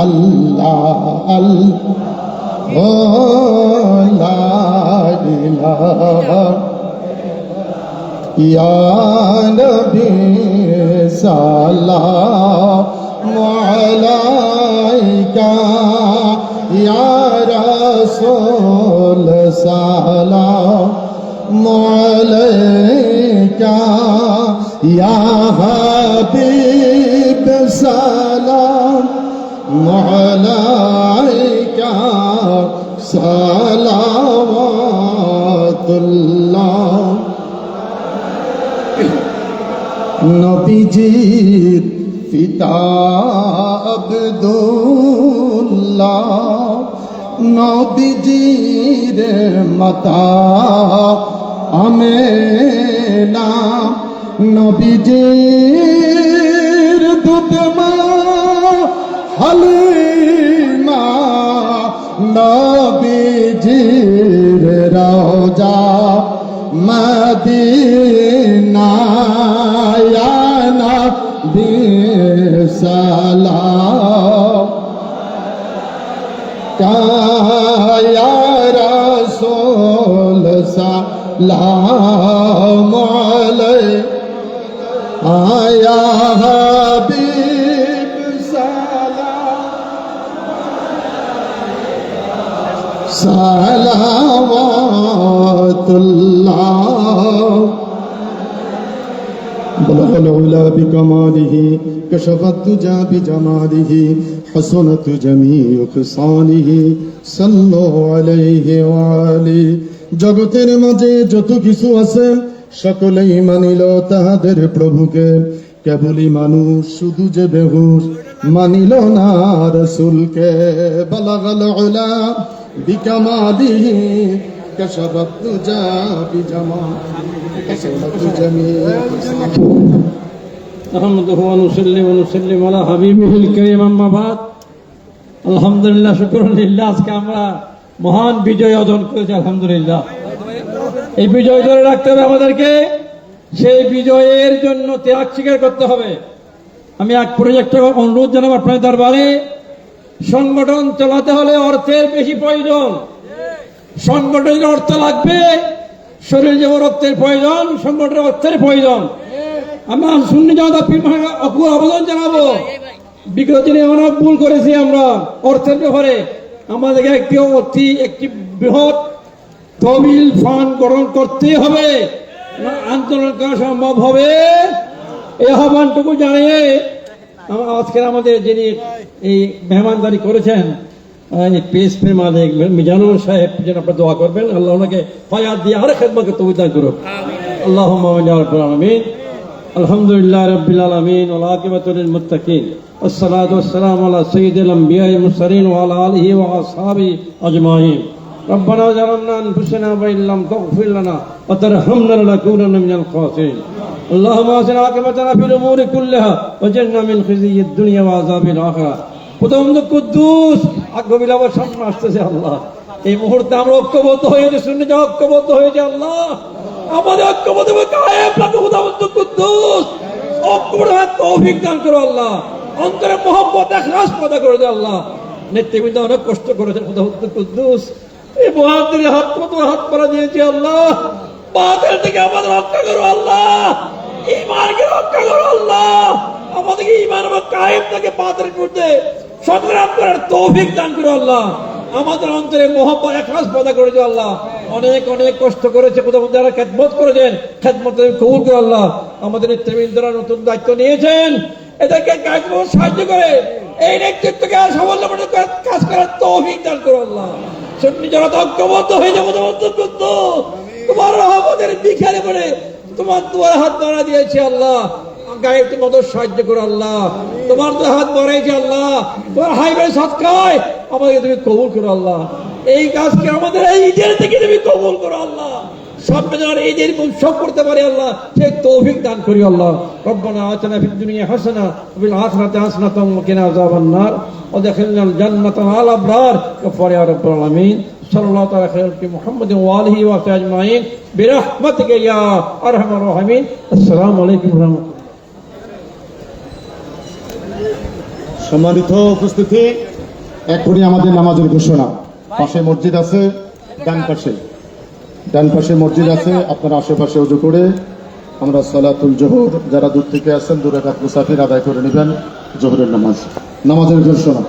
আল্লাহ আল্লাহ ও লা ইলাহা ইয়া নবী সালামু আলাইকা, ইয়া রাসূল সালামু আলাইকা, ইয়া হাবিব সালামু আলাইকা, সালাওয়াতুল্লাহ। নবীজির পিতা আব্দুল্লাহ, নবীজির মাতা আমেনা, নবীজির
মা হালিমা নবীজির রওজা মদিনা ইয়া নবী সালাম या रसूल सलाम अलैका या हबीब सलावतुल्लाह بلغ العلا بكماله كشف الدجى بجماله حسنت جميع خصاله صلوا عليه وآله জগতের মাঝে যত কিছু আছে সকলেই মানিল তাহাদের প্রভুকে কেবলই মানুষ শুধু যে বেহুশ মানিল না রাসূলকে বলগল উলা বিকামালিহি كشفت الدجى بجماله حسنت جميع
نحمده ونسلم على حبيبه الكريم أما بعد আলহামদুলিল্লাহ শুকরুলিল্লাহ আজকে আমরা মহান বিজয় অর্জন করেছি আলহামদুলিল্লাহ এই বিজয় ধরে রাখতে হবে আমাদেরকে সেই বিজয়ের জন্য ত্যাগ স্বীকার করতে হবে আমি এক প্রজেক্টে অনুরোধ জানাবো আপনাদের দরবারে সংগঠন চালাতে হলে অর্থের বেশি প্রয়োজন সংগঠনের অর্থ লাগবে শরীরে যেমন রক্তের প্রয়োজন সংগঠনের অর্থের প্রয়োজন আমরা সুন্নি জামাত অকুর আবেদন জানাবো বিগত দিনে অনেক ভুল করেছি আমরা অর্থের ব্যাপারে আমাদেরকে একটি বৃহৎ তহবিল ফান্ড গঠন করতে হবে আন্দোলন করা সম্ভব হবে এই আহ্বানটুকু জানিয়ে আজকের আমাদের যিনি এই মেহমানদারি করেছেন পিএসপির মালিক মিজানুর সাহেব যেন আপনারা দোয়া করবেন আল্লাহ ওনাকে ফায়াত দিয়ে আরো খেদমতকে তৌফিক দান করুন আল্লাহুম্মা আমিন ইয়া রাব্বাল আলামিন আলহামদুলিল্লাহি রাব্বিল আলামিন ওয়াল আকিবাতু লিল মুত্তাকিন والصلاه والسلام على سيد الانبياء والمرسلين وعلى اله واصحابه اجمعين ربنا ظلمنا انفسنا وان لم تغفر لنا وترحمنا لنكونن من الخاسرين اللهم اصلح عاقبتنا في الامور كلها وجعلنا من خزي الدنيا وعذاب الاخره প্রথম তো কুদ্দুস আগবিল আবার সামনে আসতেছে আল্লাহ এই মুহূর্তে আমরা ঐক্যবদ্ধ হয়েছে শুনে যা ঐক্যবদ্ধ হয়েছে আল্লাহ আমাদের ঐক্যবদ্ধ কায়েম রাখো খুদাবন্ধ কুদ্দুস ঐক্যবদ্ধ তৌফিক দান করো আল্লাহ অন্তরে মহব্বত ইখলাস পয়দা করে দাও আল্লাহ নেতৃবৃন্দ অনেক কষ্ট করেছেন খুদাবন্ধ কুদ্দুস এই মুহাদ্দির হাত পরা দিয়েছে আল্লাহ বাতিল থেকে আমাদের রক্ষা করো আল্লাহ ঈমানকে রক্ষা করো আল্লাহ আমাদেরকে ঈমান এবং কায়েম থেকে বাতিলের বিরুদ্ধে সংগ্রাম করার তৌফিক দান করো আল্লাহ আমাদের অন্তরে মহব্বত ইখলাস পয়দা করে দাও আল্লাহ অনেক অনেক কষ্ট করেছে কোথাও যারা খেদমত করেছেন খেদমত কবুল করো আল্লাহ আমাদের নেতৃবৃন্দরা নতুন দায়িত্ব নিয়েছেন এদেরকে সাহায্য করে এই নেতৃত্বকে সাফল্যমণ্ডিত কাজ করার তৌফিক দান করো আল্লাহ সুন্নি যারা ঐক্যবদ্ধ হয়ে যাবো তোমার রহমতের বিখারে পড়ে তোমার দুয়ারে হাত বাড়া দিয়েছে আল্লাহ গায়ে মদত সাহায্য করো আল্লাহ তোমার তো হাত বাড়াইছে আল্লাহ তোমার হাইবে সৎকায় আমাদেরকে তুমি কবুল করো আল্লাহ এই কাজকে আমাদের এই ঈদের থেকে তুমি কবুল করো আল্লাহ সব যেন এই ঈদের সব করতে পারে আল্লাহ সেই তৌফিক দান করি আল্লাহ রব্বানা আতিনা ফিদ দুনিয়া হাসানা ওয়া ফিল আখিরাতি হাসানাতাও ওয়া কিনা আযাবান নার ওয়া আদখিলনাল জান্নাতা মা'আল আবরার গফফার ইয়া রাব্বাল আলামিন সাল্লাল্লাহু তাআলা আলা মুহাম্মাদিন ওয়া আলিহি ওয়া সাহবিহি আজমাইন বিরহমাতিকা ইয়া আরহামার রাহিমিন আসসালামু আলাইকুম ওয়া রাহমাতুল্লাহ
সম্মানিত উপস্থিতি এখনই আমাদের নামাজের ঘোষণা পাশে মসজিদ আছে ডান পাশে মসজিদ আছে আপনারা আশেপাশে ওযু করে আমরা সালাতুল জোহর যারা দূর থেকে আসেন 2 রাকাত মুসাফির আদায় করে নেবেন জোহরের নামাজের ঘোষণা